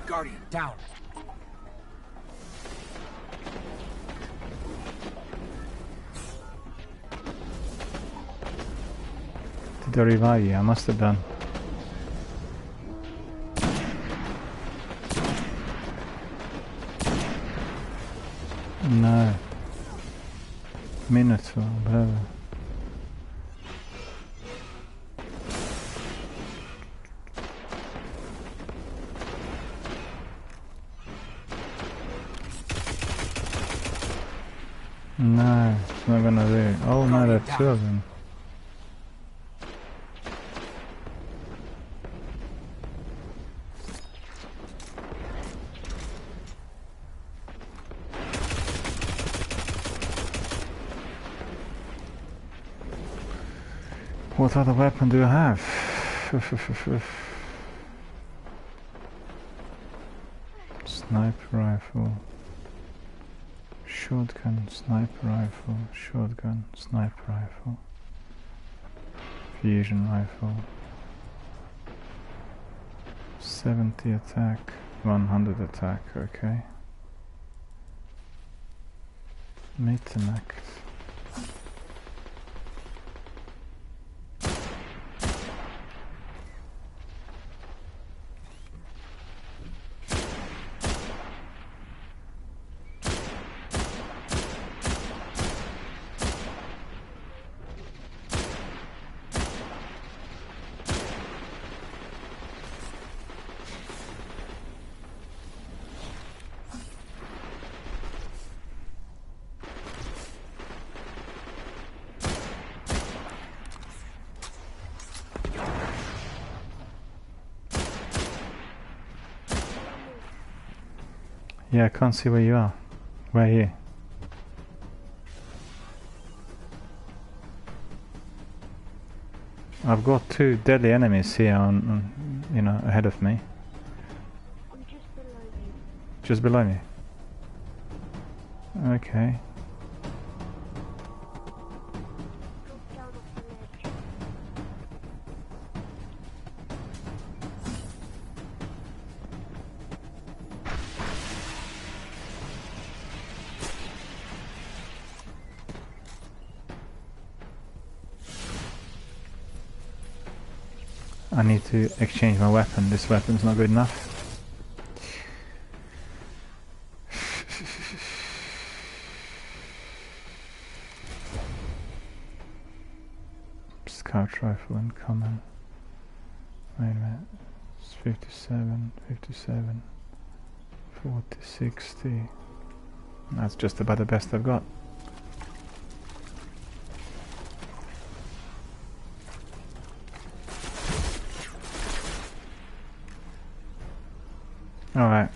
B: Guardian, down.
A: Did I revive you? I must have done. No. Minotaur, whatever. No, it's not gonna do. Oh no, there are two of them. What other weapon do I have? Sniper rifle. Shotgun, sniper rifle, shotgun, sniper rifle. Fusion rifle. 70 attack, 100 attack, okay. Mittenacht. Yeah, I can't see where you are. Where are you? I've got two deadly enemies here on you know, ahead of me.
F: I'm just below you.
A: Just below me. Okay.
F: Drop down off the ledge.
A: I need to exchange my weapon. This weapon's not good enough. Scout rifle incoming. Wait a minute. It's 57, 57, 40, 60. That's just about the best I've got. Alright.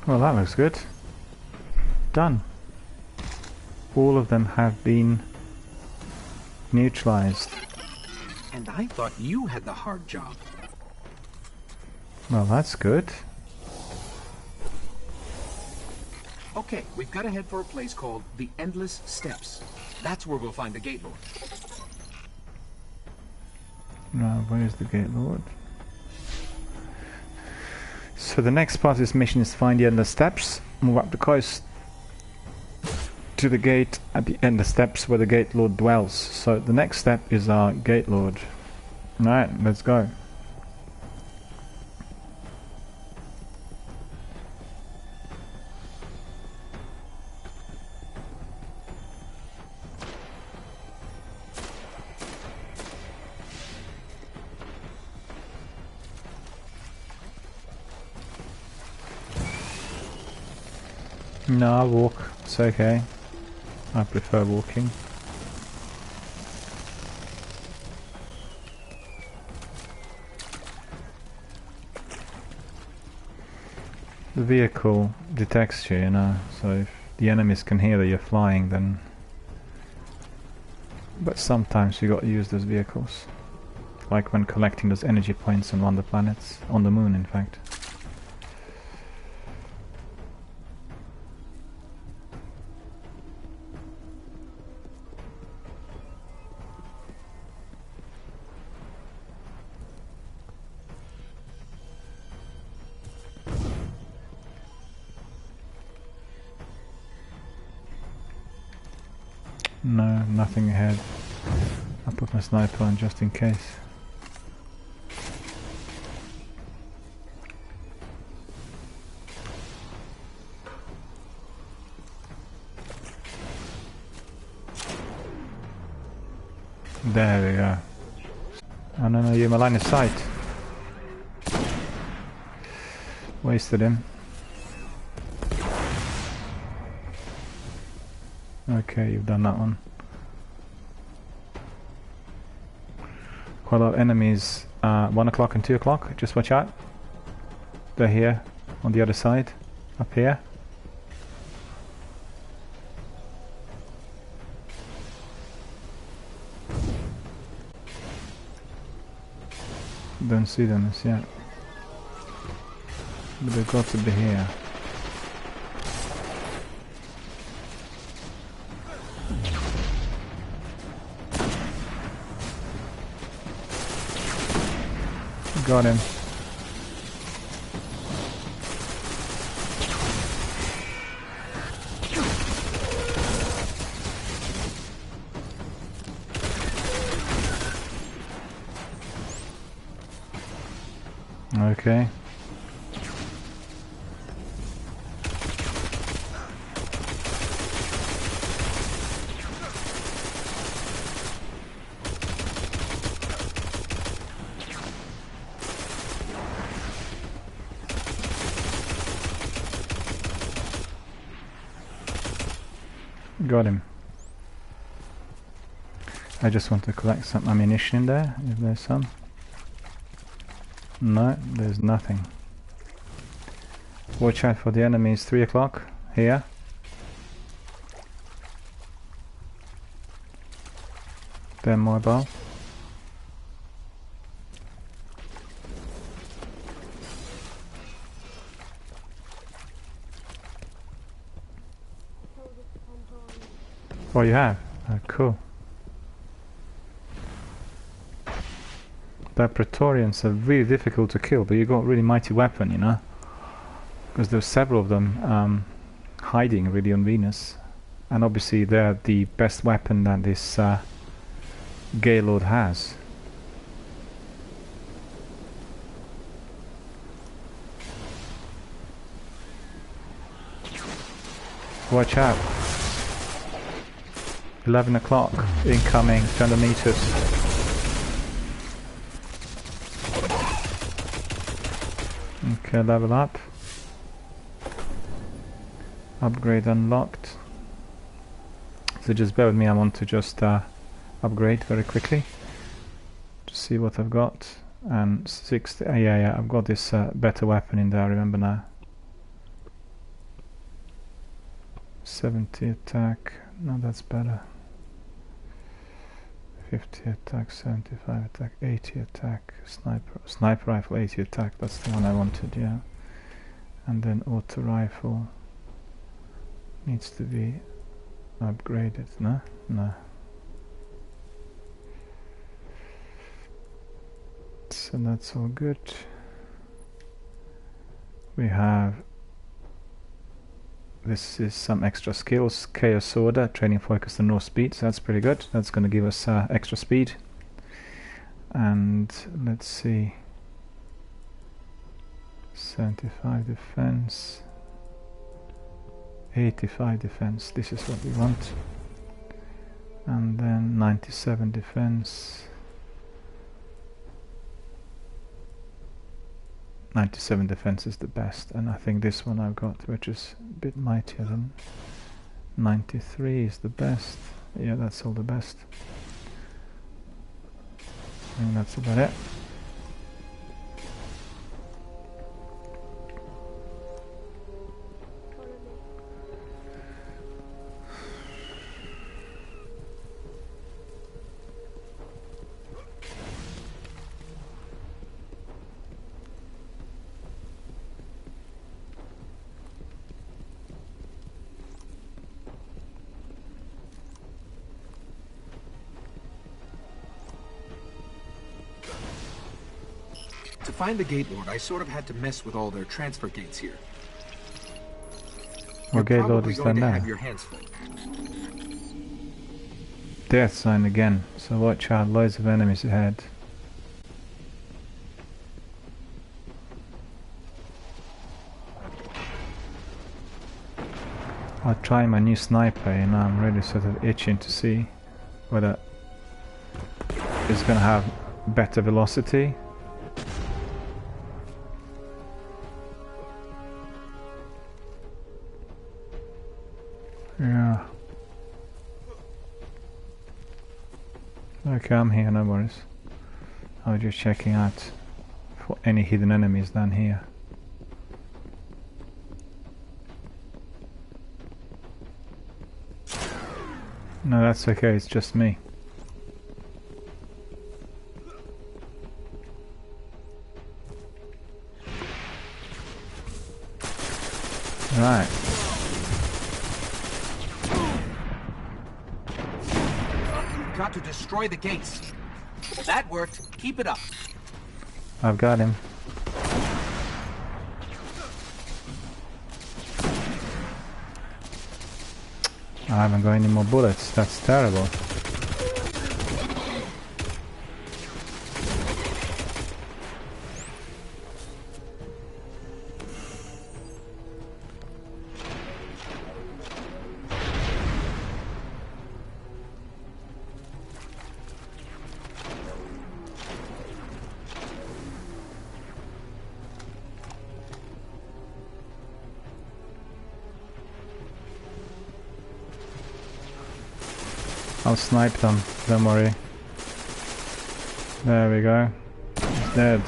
A: Well, that looks good. Done. All of them have been neutralized.
B: And I thought you had the hard job.
A: Well, that's good.
B: Okay, we've got to head for a place called the Endless Steps. That's where we'll find the Gate Lord.
A: Now, where's the Gate Lord? So the next part of this mission is to find the Endless Steps, move up the coast to the gate at the Endless Steps where the Gate Lord dwells. So the next step is our Gate Lord. Alright, let's go. No, I'll walk. It's okay. I prefer walking. the vehicle detects you, you know, so if the enemies can hear that you're flying, then... But sometimes you got to use those vehicles. Like when collecting those energy points on one of the planets, on the moon in fact. No, nothing ahead. I'll put my sniper on just in case. There we go. Oh no, you're in my line of sight. Wasted him. Okay, you've done that one. Quite a lot of enemies. 1 o'clock and 2 o'clock. Just watch out. They're here on the other side. Up here. Don't see them as yet. But they've got to be here. Got him. Okay. Got him. I just want to collect some ammunition in there, if there's some. No, there's nothing. Watch out for the enemies. 3 o'clock here. They're mobile. Oh, you have? Oh, cool. The Praetorians are really difficult to kill, but you got a really mighty weapon, you know? Because there's several of them hiding really on Venus. And obviously they're the best weapon that this Gaylord has. Watch out. 11 o'clock, incoming, 200 meters. Okay, level up. Upgrade unlocked. So just bear with me, I want to just upgrade very quickly. To see what I've got. And 60, yeah, I've got this better weapon in there, I remember now. 70 attack, no, that's better. 50 attack, 75 attack, 80 attack, sniper rifle 80 attack, that's the one I wanted, yeah. And then auto rifle needs to be upgraded, no? No. So that's all good. We have, this is some extra skills. Chaos Order, training focus and raw speed, so that's pretty good. That's going to give us extra speed. And let's see, 75 defense, 85 defense, this is what we want. And then 97 defense, 97 defense is the best, and I think this one I've got, which is a bit mightier than 93 is the best. Yeah, that's all the best. And that's about it.
B: To find the Gate Lord, I sort of had to mess with all their transfer gates here.
A: What Gate Lord
B: Probably
A: is
B: going
A: that
B: to
A: now?
B: have your hands full.
A: Death sign again. So watch out, loads of enemies ahead. I'll try my new sniper, and I'm really sort of itching to see whether it's gonna have better velocity. Yeah. Okay, I'm here, no worries. I was just checking out for any hidden enemies down here. No, that's okay, it's just me. Right.
B: Got to destroy the gates. That worked. Keep it up.
A: I've got him. I haven't got any more bullets, that's terrible. I'll snipe them, don't worry. There we go. He's dead.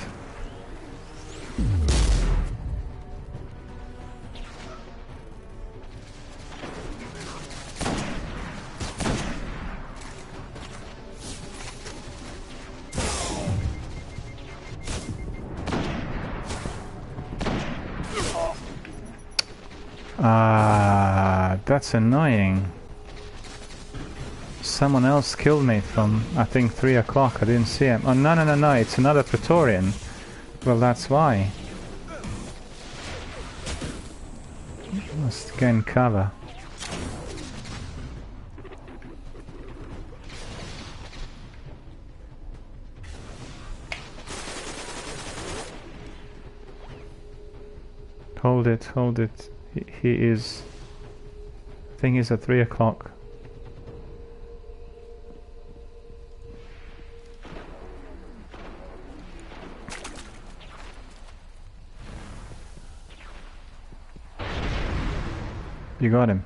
A: Ah, that's annoying. Someone else killed me from, I think, 3 o'clock. I didn't see him. Oh, no, it's another Praetorian. Well, that's why. Must gain cover. Hold it, hold it. He is... I think he's at 3 o'clock. You got him.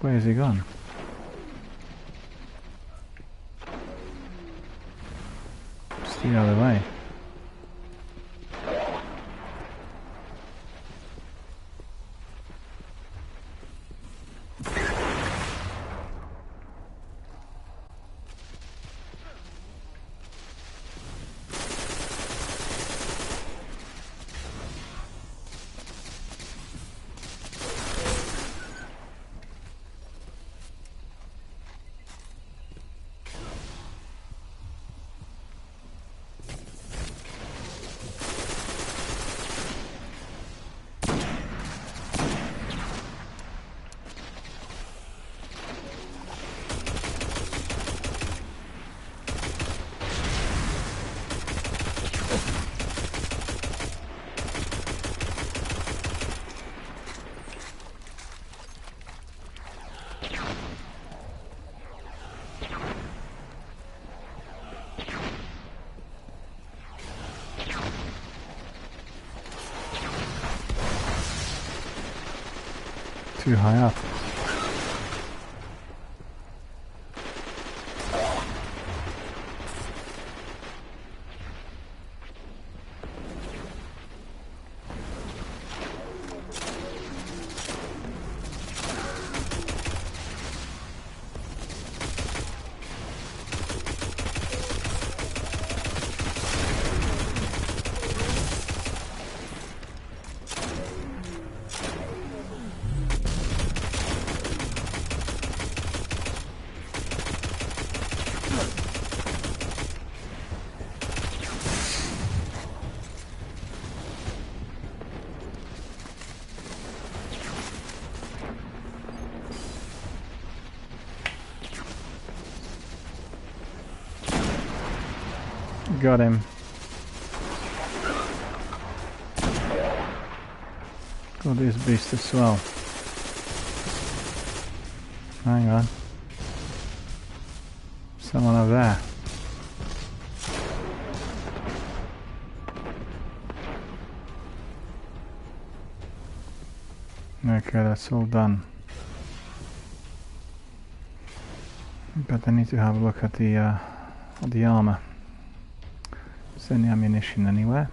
A: Where is he gone? Just the other way. Too high up. Got him. Got this beast as well. Hang on. Someone over there. Okay, that's all done. But I need to have a look at the armor. Is there any ammunition anywhere?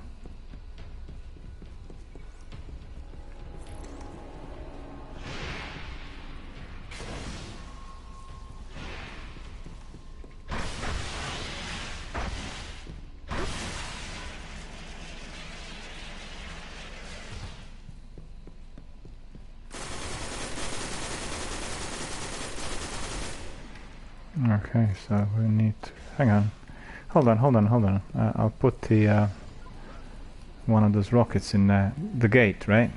A: Okay, so we need to, hang on, hold on. I'll put the one of those rockets in there. The gate, right?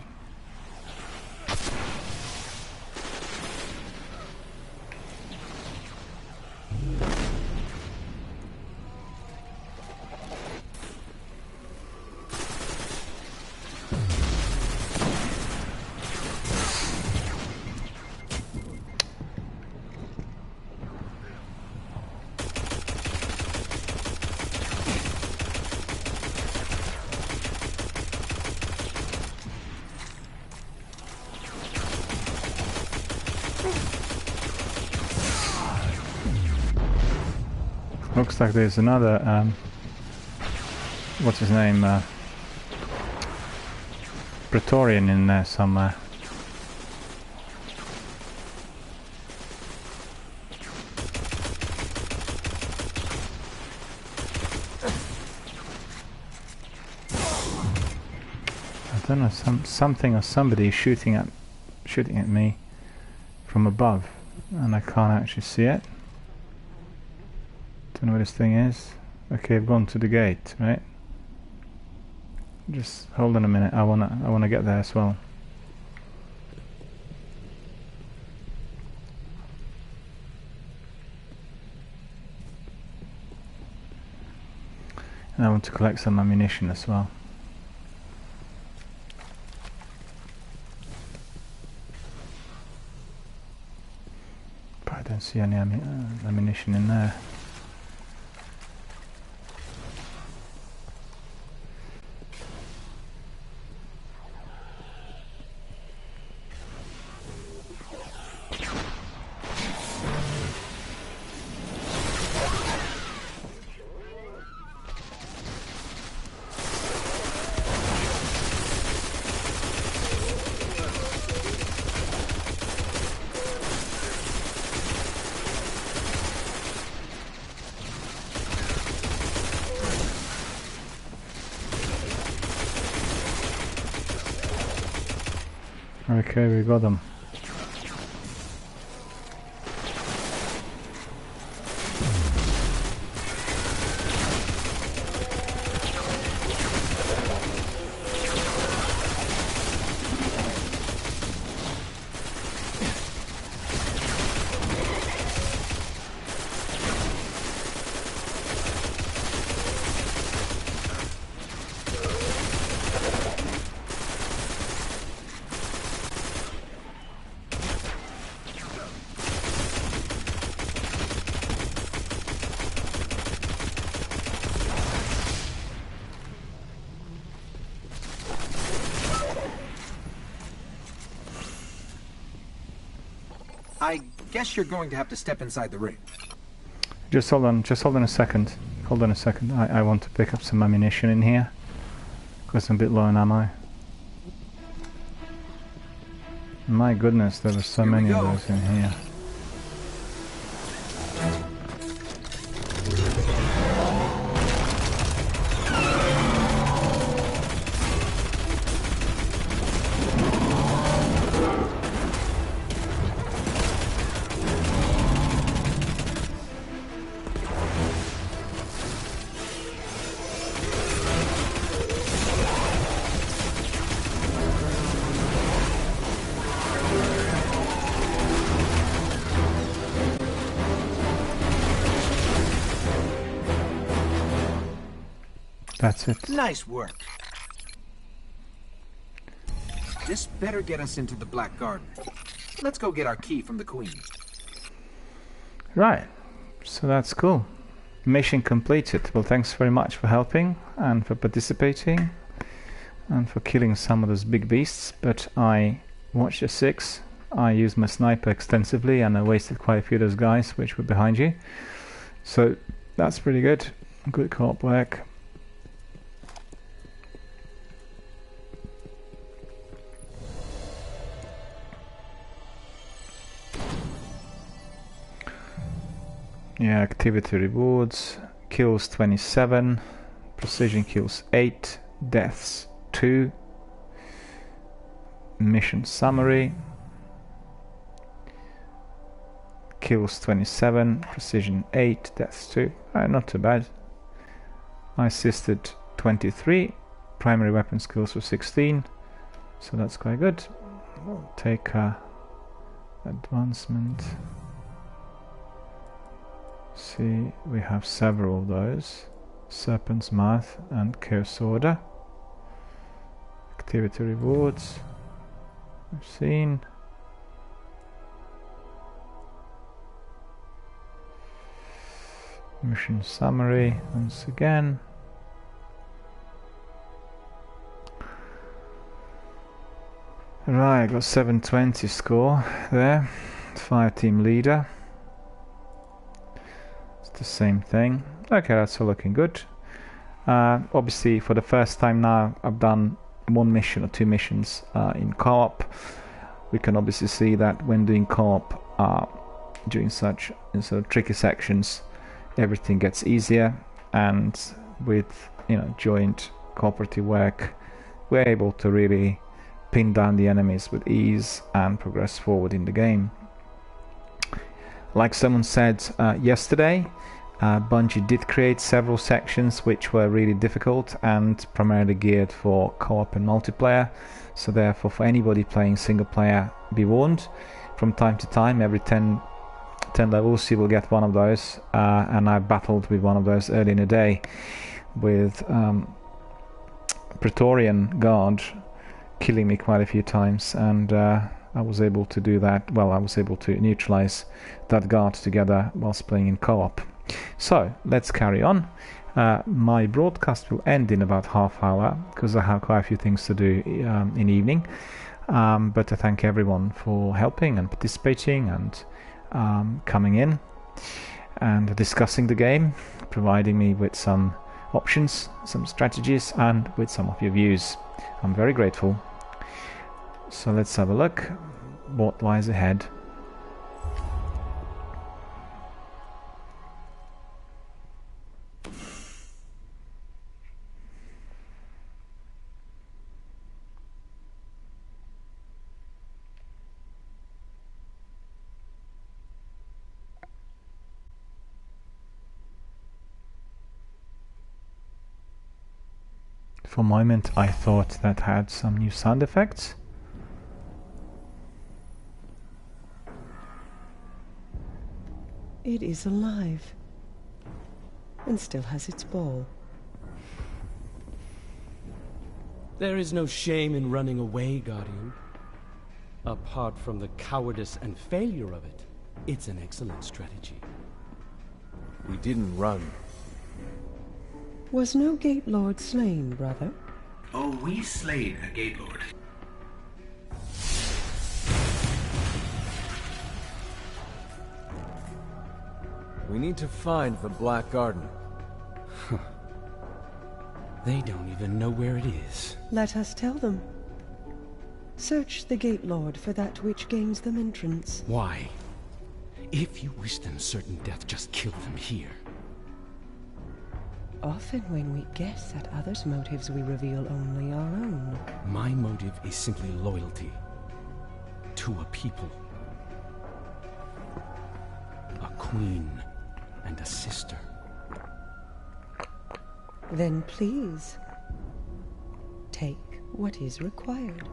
A: Looks like there's another, what's his name, Praetorian in there somewhere. I don't know, something or somebody shooting at me from above, and I can't actually see it. Don't know where this thing is. Okay, I've gone to the gate, right? Just hold on a minute. I wanna get there as well. And I want to collect some ammunition as well. But I don't see any ammunition in there. Okay, we got them.
B: I guess you're going to have to step inside the ring.
A: Just hold on a second. Hold on a second. I want to pick up some ammunition in here, because I'm a bit low on ammo. My goodness, there were so many of those in here. That's it.
B: Nice work. This better get us into the Black Garden. Let's go get our key from the Queen.
A: Right, so that's cool. Mission completed. Well, thanks very much for helping and for participating and for killing some of those big beasts, but I watched your 6. I used my sniper extensively and I wasted quite a few of those guys which were behind you. So that's pretty good. Good co-op work. Yeah, activity rewards, kills 27, precision kills 8, deaths 2, mission summary, kills 27, precision 8, deaths 2, not too bad. I assisted 23, primary weapon skills for 16, so that's quite good. We'll take advancement. See, we have several of those. Serpent's Mouth and Chaos Order. Activity rewards. We've seen. Mission summary once again. Right, I got 720 score there. 5 team leader. The same thing. Okay, that's all looking good. Obviously for the first time now I've done 1 mission or 2 missions in co-op. We can obviously see that when doing co-op during such sort of tricky sections, everything gets easier, and with joint cooperative work we're able to really pin down the enemies with ease and progress forward in the game. Like someone said yesterday, Bungie did create several sections which were really difficult and primarily geared for co-op and multiplayer, so therefore for anybody playing single player, be warned, from time to time, every 10 levels you will get one of those, and I battled with one of those early in the day with Praetorian Guard killing me quite a few times, and I was able to do that. Well, I was able to neutralize that guard together whilst playing in co-op. So let's carry on. My broadcast will end in about half hour because I have quite a few things to do in the evening, but I thank everyone for helping and participating and coming in and discussing the game, providing me with some options, some strategies, and with some of your views. I'm very grateful. So let's have a look what lies ahead. For a moment I thought that had some new sound effects.
G: It is alive, and still has its ball.
H: There is no shame in running away, Guardian. Apart from the cowardice and failure of it, it's an excellent strategy.
I: We didn't run.
G: Was no Gate Lord slain, brother?
B: Oh, we slayed a Gate Lord.
I: We need to find the Black Garden.
H: They don't even know where it is.
G: Let us tell them. Search the Gate Lord for that which gains them entrance.
H: Why? If you wish them certain death, just kill them here.
G: Often when we guess at others' motives, we reveal only our own.
H: My motive is simply loyalty to a people. A queen and a sister.
G: Then please, take what is required.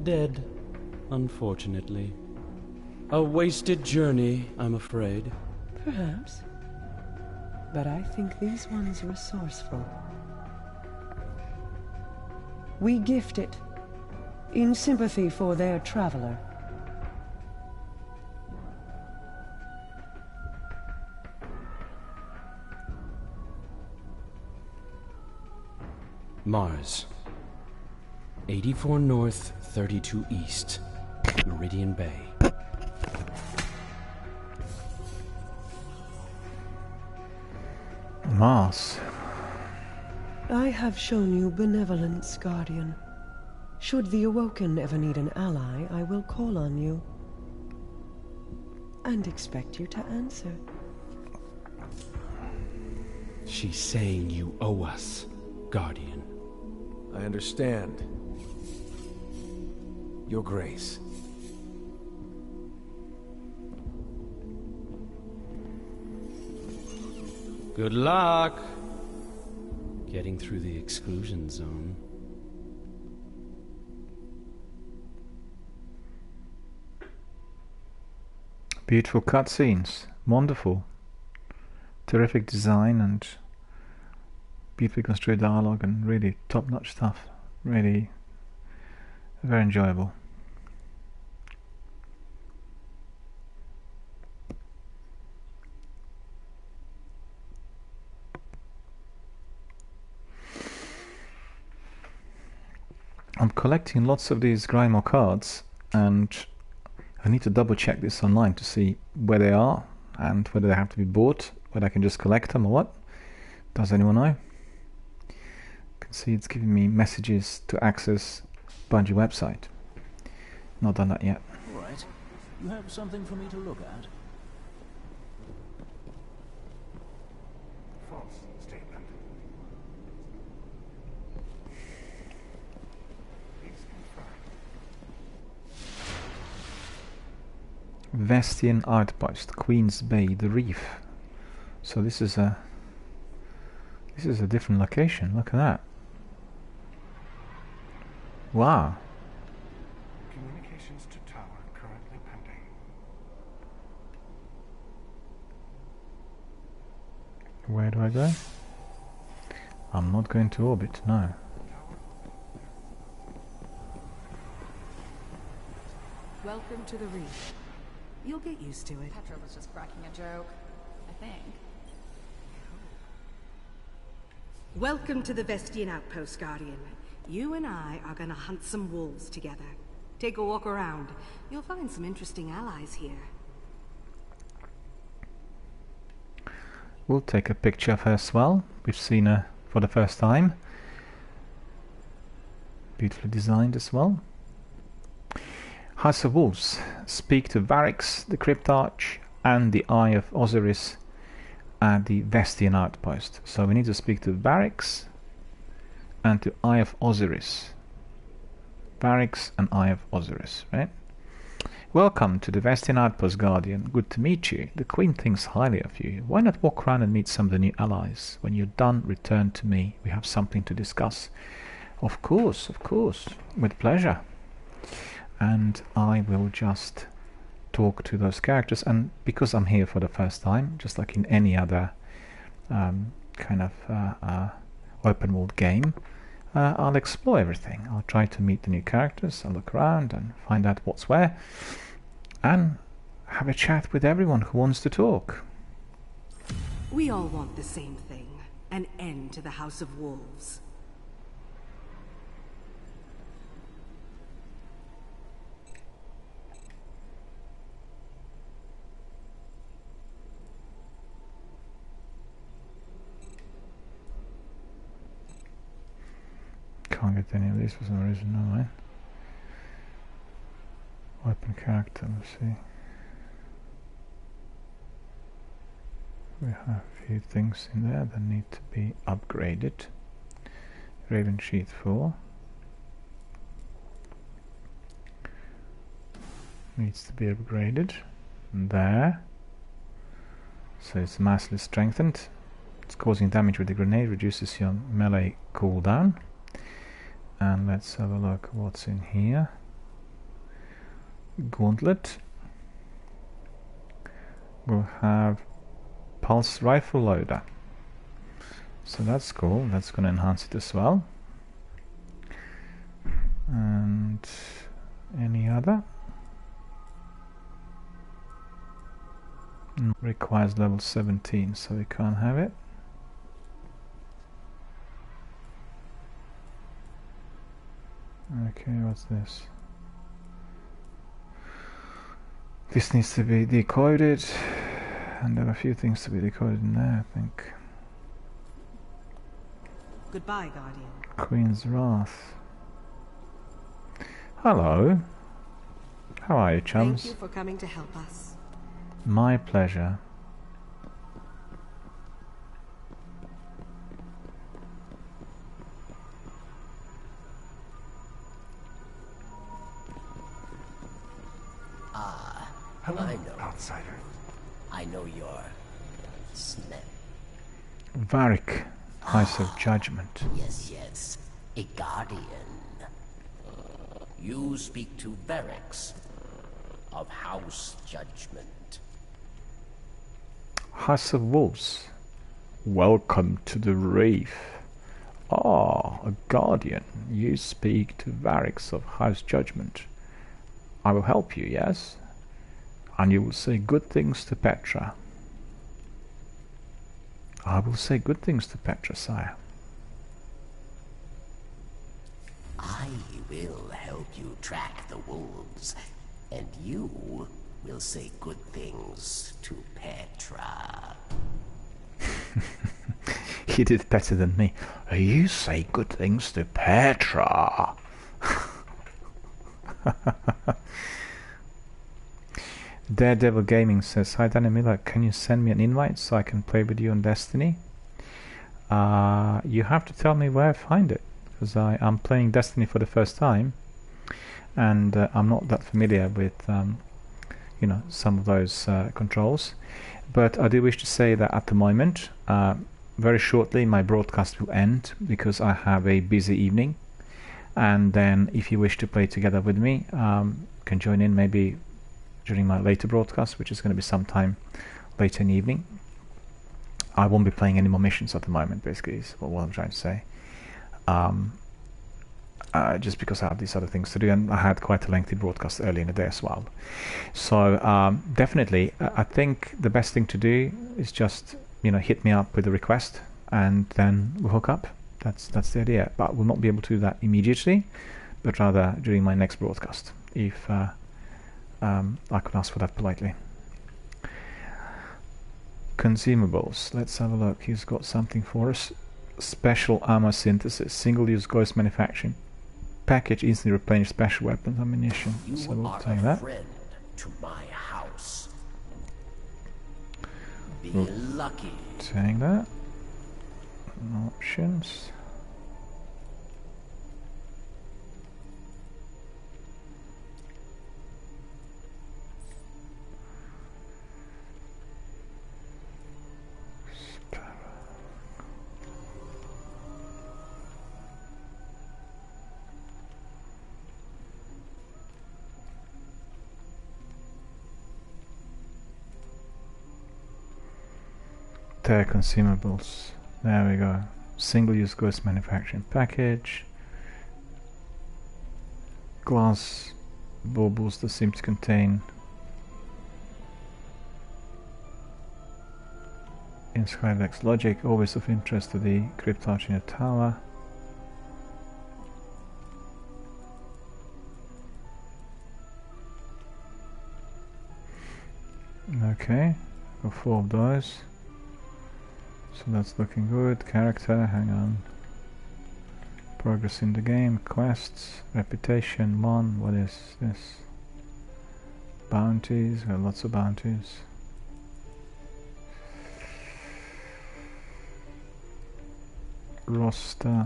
H: Dead, unfortunately. A wasted journey, I'm afraid.
G: Perhaps. But I think these ones resourceful. We gift it, in sympathy for their traveler.
H: Mars. 84 North, 32 East. Meridian Bay.
A: Mars.
G: I have shown you benevolence, Guardian. Should the Awoken ever need an ally, I will call on you. And expect you to answer.
H: She's saying you owe us, Guardian.
I: I understand. Your Grace.
H: Good luck getting through the exclusion zone.
A: Beautiful cutscenes. Wonderful. Terrific design and beautifully constructed dialogue and really top-notch stuff. Really very enjoyable. I'm collecting lots of these Grimo cards, and I need to double check this online to see where they are and whether they have to be bought, whether I can just collect them or what. Does anyone know? You can see it's giving me messages to access Bungie website. Not done that yet.
D: All right. You have something for me to look at?
C: False statement. Please confirm.
A: Vestian Outpost, Queen's Bay, the Reef. So this is a different location. Look at that. Wow.
C: Communications to tower currently pending.
A: Where do I go? I'm not going to orbit, no.
J: Welcome to the reef. You'll get used to it.
K: Petra was just cracking a joke, I think.
J: Welcome to the Vestian Outpost, Guardian. You and I are gonna hunt some wolves together. Take a walk around. You'll find some interesting allies here.
A: We'll take a picture of her as well. We've seen her for the first time. Beautifully designed as well. House of Wolves. Speak to Varix, the Cryptarch, and the Eye of Osiris at the Vestian Outpost. So we need to speak to Varix and to Eye of Osiris. Varix and Eye of Osiris, right? Welcome to the Vestian Outpost, Guardian. Good to meet you. The Queen thinks highly of you. Why not walk around and meet some of the new allies? When you're done, return to me. We have something to discuss. Of course, with pleasure. And I will just talk to those characters, and because I'm here for the first time, just like in any other kind of open world game, I'll explore everything. I'll try to meet the new characters, I'll look around and find out what's where, and have a chat with everyone who wants to talk.
J: We all want the same thing. An end to the House of Wolves.
A: Can't get any of these for some reason, no way. Weapon character, let's see. We have a few things in there that need to be upgraded. Raven Sheath 4 needs to be upgraded. There. So it's massively strengthened. It's causing damage with the grenade, reduces your melee cooldown. And let's have a look what's in here. Gauntlet. We'll have pulse rifle loader. So that's cool. That's going to enhance it as well. And any other? Requires level 17, so we can't have it. Okay, what's this? This needs to be decoded, and there are a few things to be decoded in there, I think.
J: Goodbye, Guardian.
A: Queen's Wrath. Hello. How are you, chums?
J: Thank you for coming to help us.
A: My pleasure.
L: Hello,
C: I know. Outsider.
L: I know you're Snap.
A: Varric, House of Judgment.
L: Yes. A guardian. You speak to Varric of House Judgment.
A: House of Wolves. Welcome to the Reef. Ah, a guardian. You speak to Varric of House Judgment. I will help you, yes? And you will say good things to Petra. I will say good things to Petra, sire.
L: I will help you track the wolves, and you will say good things to Petra.
A: He did better than me. You say good things to Petra. Daredevil Gaming says, hi DRBMiller, can you send me an invite so I can play with you on Destiny? You have to tell me where I find it, because I'm playing Destiny for the first time, and I'm not that familiar with you know, some of those controls. But I do wish to say that at the moment, very shortly my broadcast will end because I have a busy evening, and then if you wish to play together with me, can join in maybe during my later broadcast, which is going to be sometime later in the evening. I won't be playing any more missions at the moment, basically, is what I'm trying to say. Just because I have these other things to do, and I had quite a lengthy broadcast early in the day as well. So definitely, I think the best thing to do is just, you know, hit me up with a request, and then we'll hook up. That's the idea. But we'll not be able to do that immediately, but rather during my next broadcast, if I could ask for that politely. Consumables. Let's have a look. He's got something for us. Special armor synthesis. Single-use ghost manufacturing. Package instantly replenish special weapons ammunition. So we'll take that.
L: Friend to my house. Be lucky.
A: Take that. Options. Their consumables. There we go. Single-use goods manufacturing package. Glass baubles that seem to contain inscribed X logic, always of interest to the cryptarch in a tower. Okay, got 4 of those. So that's looking good. Character, hang on. Progress in the game, quests, reputation, mon, what is this? Bounties, well, lots of bounties. Roster.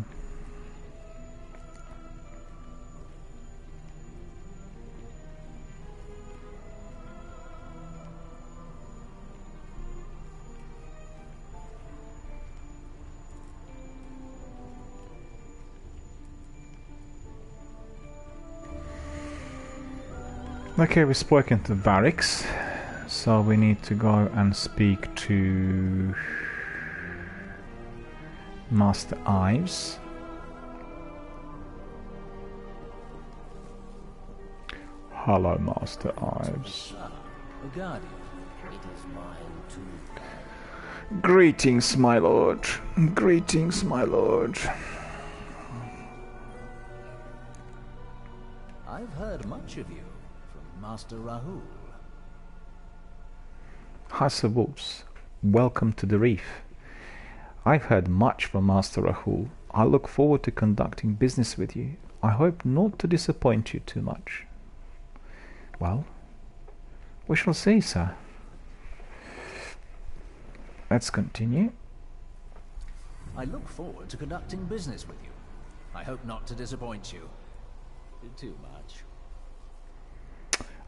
A: Okay, we've spoken to the barracks, so we need to go and speak to Master Ives. Hello, Master Ives.
L: A guardian. It is mine too.
A: Greetings, my lord. Greetings, my lord.
M: I've heard much of you from Master Rahul.
A: Hi, Sir Wolves. Welcome to the Reef. I've heard much from Master Rahul. I look forward to conducting business with you. I hope not to disappoint you too much. Well, we shall see, sir. Let's continue.
M: I look forward to conducting business with you. I hope not to disappoint you too much.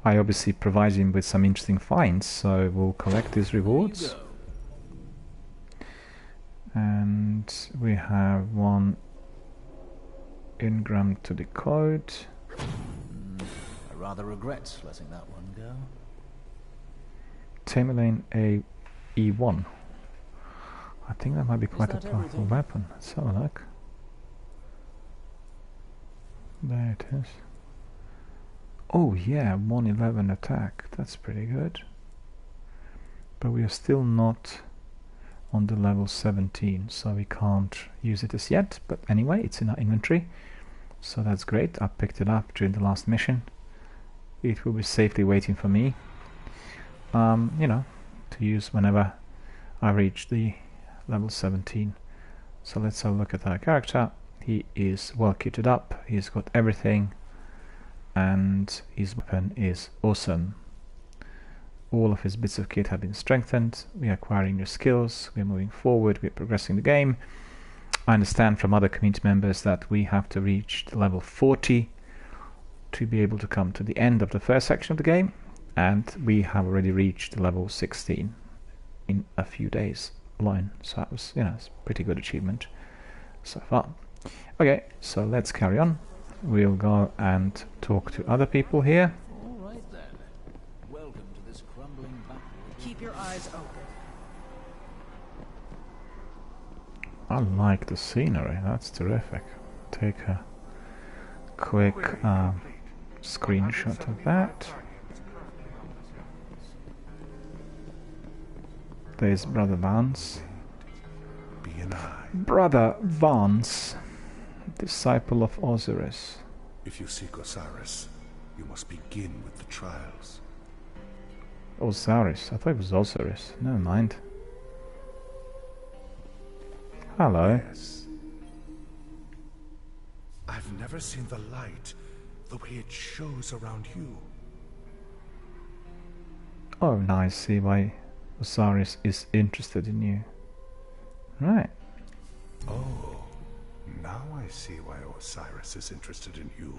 A: I obviously provide him with some interesting finds, so we'll collect these rewards. And we have 1 engram to decode.
M: I rather regret letting that one go.
A: Tamerlane AE1. I think that might be quite a powerful weapon. Let's have a look. There it is. Oh yeah, 111 attack. That's pretty good. But we are still not on the level 17, so we can't use it as yet. But anyway, it's in our inventory, so that's great. I picked it up during the last mission. It will be safely waiting for me, you know, to use whenever I reach the level 17. So let's have a look at our character. He is well kitted up, he's got everything, and his weapon is awesome. All of his bits of kit have been strengthened. We are acquiring new skills, we're moving forward, we're progressing the game. I understand from other community members that we have to reach the level 40 to be able to come to the end of the first section of the game, and we have already reached level 16 in a few days alone. So that was, you know, it's a pretty good achievement so far. Okay, so let's carry on. We'll go and talk to other people here.
M: All right then. Welcome to this crumbling battle.
J: Keep your eyes open.
A: I like the scenery, that's terrific. Take a quick screenshot of that. There's Brother Vance. Brother Vance, disciple of Osiris.
N: If you seek Osiris, you must begin with the trials.
A: Osiris? I thought it was Osiris. Never mind. Hello.
N: Yes. I've never seen the light the way it shows around you.
A: Oh, now I see why Osiris is interested in you. Right.
N: Oh, now I see why Osiris is interested in you.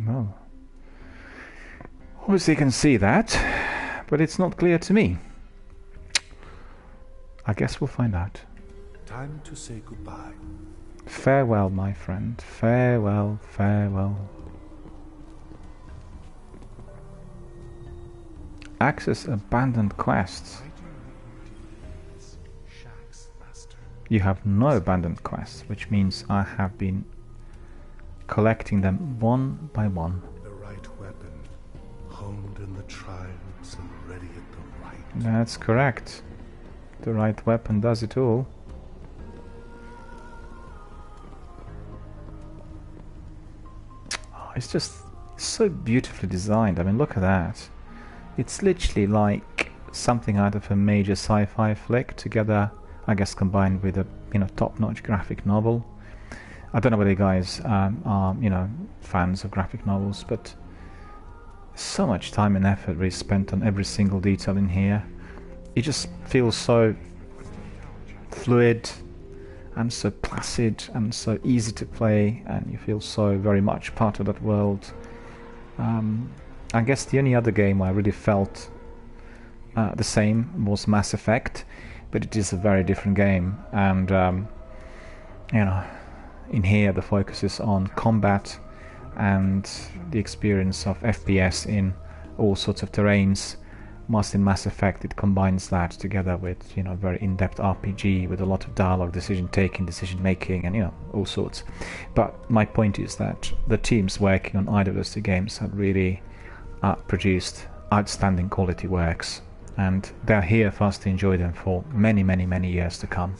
A: Well, obviously you can see that, but it's not clear to me. I guess we'll find out.
N: Time to say goodbye.
A: Farewell, my friend. Farewell, farewell. Access abandoned quests. You have no abandoned quests, which means I have been collecting them one by one.
N: The right weapon, honed in the trials and ready at the right.
A: That's correct. The right weapon does it all. Oh, it's just so beautifully designed. I mean, look at that. It's literally like something out of a major sci-fi flick together, I guess, combined with a, you know, top-notch graphic novel. I don't know whether you guys are, you know, fans of graphic novels, but so much time and effort really spent on every single detail in here. It just feels so fluid and so placid and so easy to play, and you feel so very much part of that world. I guess the only other game I really felt the same was Mass Effect, but it is a very different game, and you know, in here the focus is on combat and the experience of FPS in all sorts of terrains. Most in Mass Effect, it combines that together with, you know, very in-depth RPG with a lot of dialogue, decision-taking, decision-making, and, you know, all sorts. But my point is that the teams working on either of those two games have really produced outstanding quality works, and they're here for us to enjoy them for many, many, many years to come.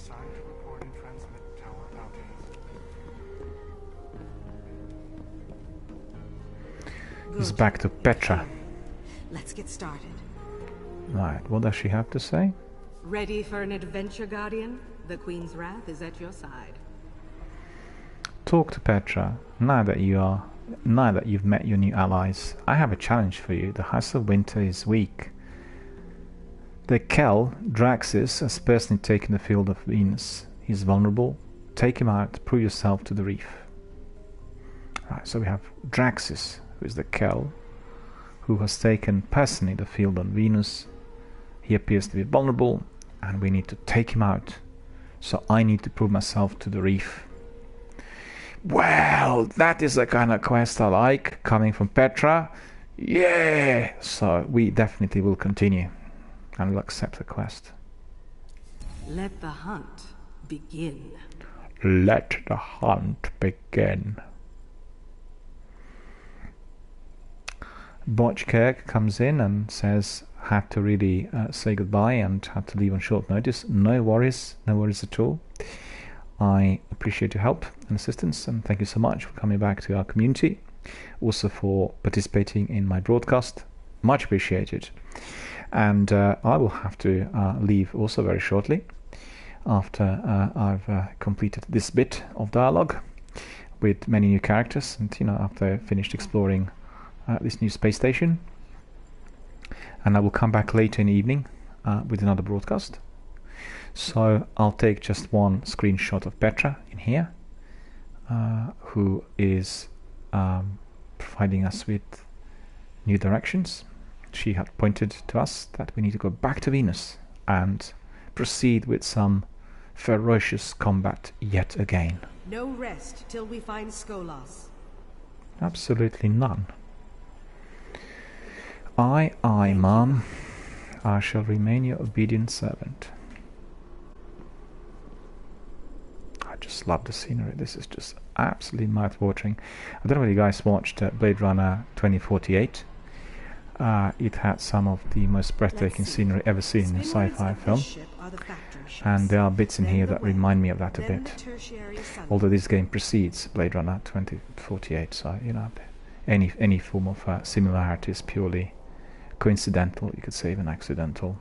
A: It's back to Petra.
J: Let's get started.
A: Right, what does she have to say?
J: Ready for an adventure, Guardian? The Queen's wrath is at your side.
A: Talk to Petra. Now that you've met your new allies, I have a challenge for you. The House of Winter is weak. The Kel, Draxus, has personally taken the field of Venus. He's vulnerable. Take him out, prove yourself to the reef. Right, so we have Draxus, who is the Kel, who has taken personally the field on Venus. He appears to be vulnerable, and we need to take him out. So I need to prove myself to the reef. Well, that is the kind of quest I like, coming from Petra. Yeah! So we definitely will continue, and will accept the quest.
J: Let the hunt begin.
A: Let the hunt begin. Botchkirk comes in and says, had to really say goodbye and had to leave on short notice. No worries at all. I appreciate your help and assistance, and thank you so much for coming back to our community, also for participating in my broadcast. Much appreciated. And I will have to leave also very shortly after I've completed this bit of dialogue with many new characters, and, you know, after I finished exploring this new space station. And I will come back later in the evening with another broadcast. So I'll take just one screenshot of Petra in here, who is providing us with new directions. She had pointed to us that we need to go back to Venus and proceed with some ferocious combat yet again.
J: No rest till we find Skolas.
A: Absolutely none. Aye, ma'am. I shall remain your obedient servant. I just love the scenery. This is just absolutely mouth-watering. I don't know whether you guys watched Blade Runner 2048. It had some of the most breathtaking scenery ever seen in a sci-fi film. And there are bits in here that remind me of that a bit. Although this game precedes Blade Runner 2048, so, you know, any form of similarity is purely coincidental, you could say even accidental.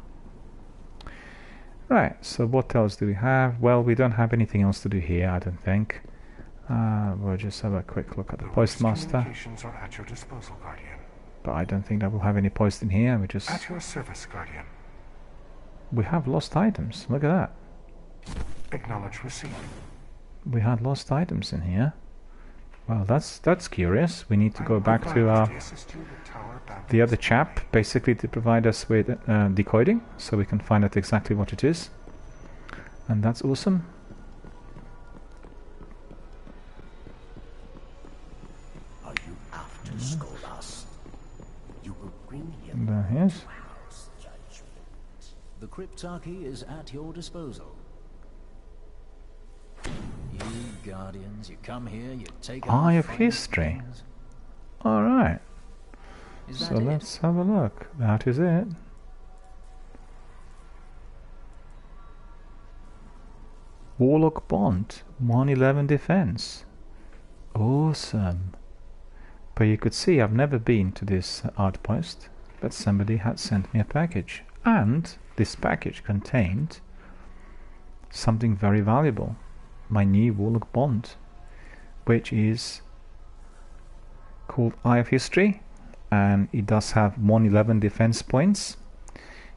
A: Right, so what else do we have? Well, we don't have anything else to do here, I don't think. We'll just have a quick look at the postmaster.
N: Communications are at your disposal, Guardian.
A: But I don't think that we'll have any post in here. We just...
N: At your service, Guardian.
A: We have lost items. Look at that.
N: Acknowledge receipt.
A: We had lost items in here. Well, that's curious. We need to go back to the other chap, basically, to provide us with decoding, so we can find out exactly what it is. And that's awesome.
L: Are you after Skolas? You will bring him.
A: There he is.
M: The Cryptarchy is at your disposal. You Guardians, you come here, you take
A: Eye of History. Alright. So let's have a look. That is it. Warlock Bond, 111 defense. Awesome. But you could see I've never been to this outpost, but somebody had sent me a package. And this package contained something very valuable. My new Warlock Bond, which is called Eye of History, and it does have 111 defense points.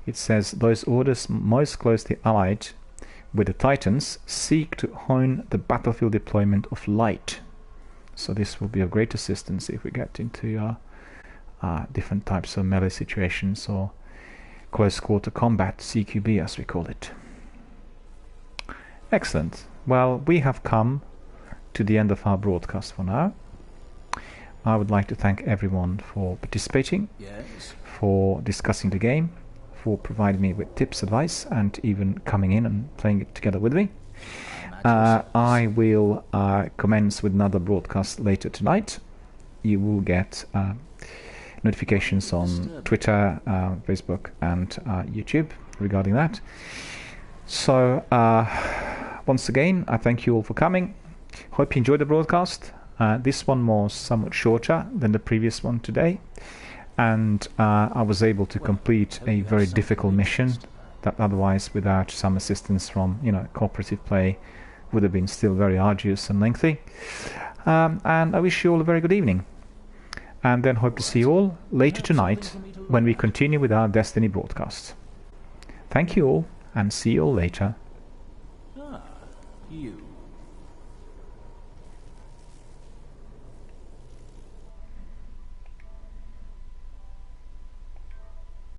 A: It says those orders most closely allied with the Titans seek to hone the battlefield deployment of light. So this will be of great assistance if we get into different types of melee situations or close quarter combat, CQB as we call it. Excellent. Well, we have come to the end of our broadcast for now. I would like to thank everyone for participating,
M: Yes?
A: for discussing the game, for providing me with tips, advice, and even coming in and playing it together with me. I will commence with another broadcast later tonight. You will get notifications on Twitter, Facebook, and YouTube regarding that. So, once again, I thank you all for coming. Hope you enjoyed the broadcast. This one was somewhat shorter than the previous one today, and I was able to complete a very difficult mission that otherwise, without some assistance from, cooperative play, would have been still very arduous and lengthy. And I wish you all a very good evening, and then hope to see you all later tonight when we continue with our Destiny broadcast. Thank you all, and see you all later.
M: You.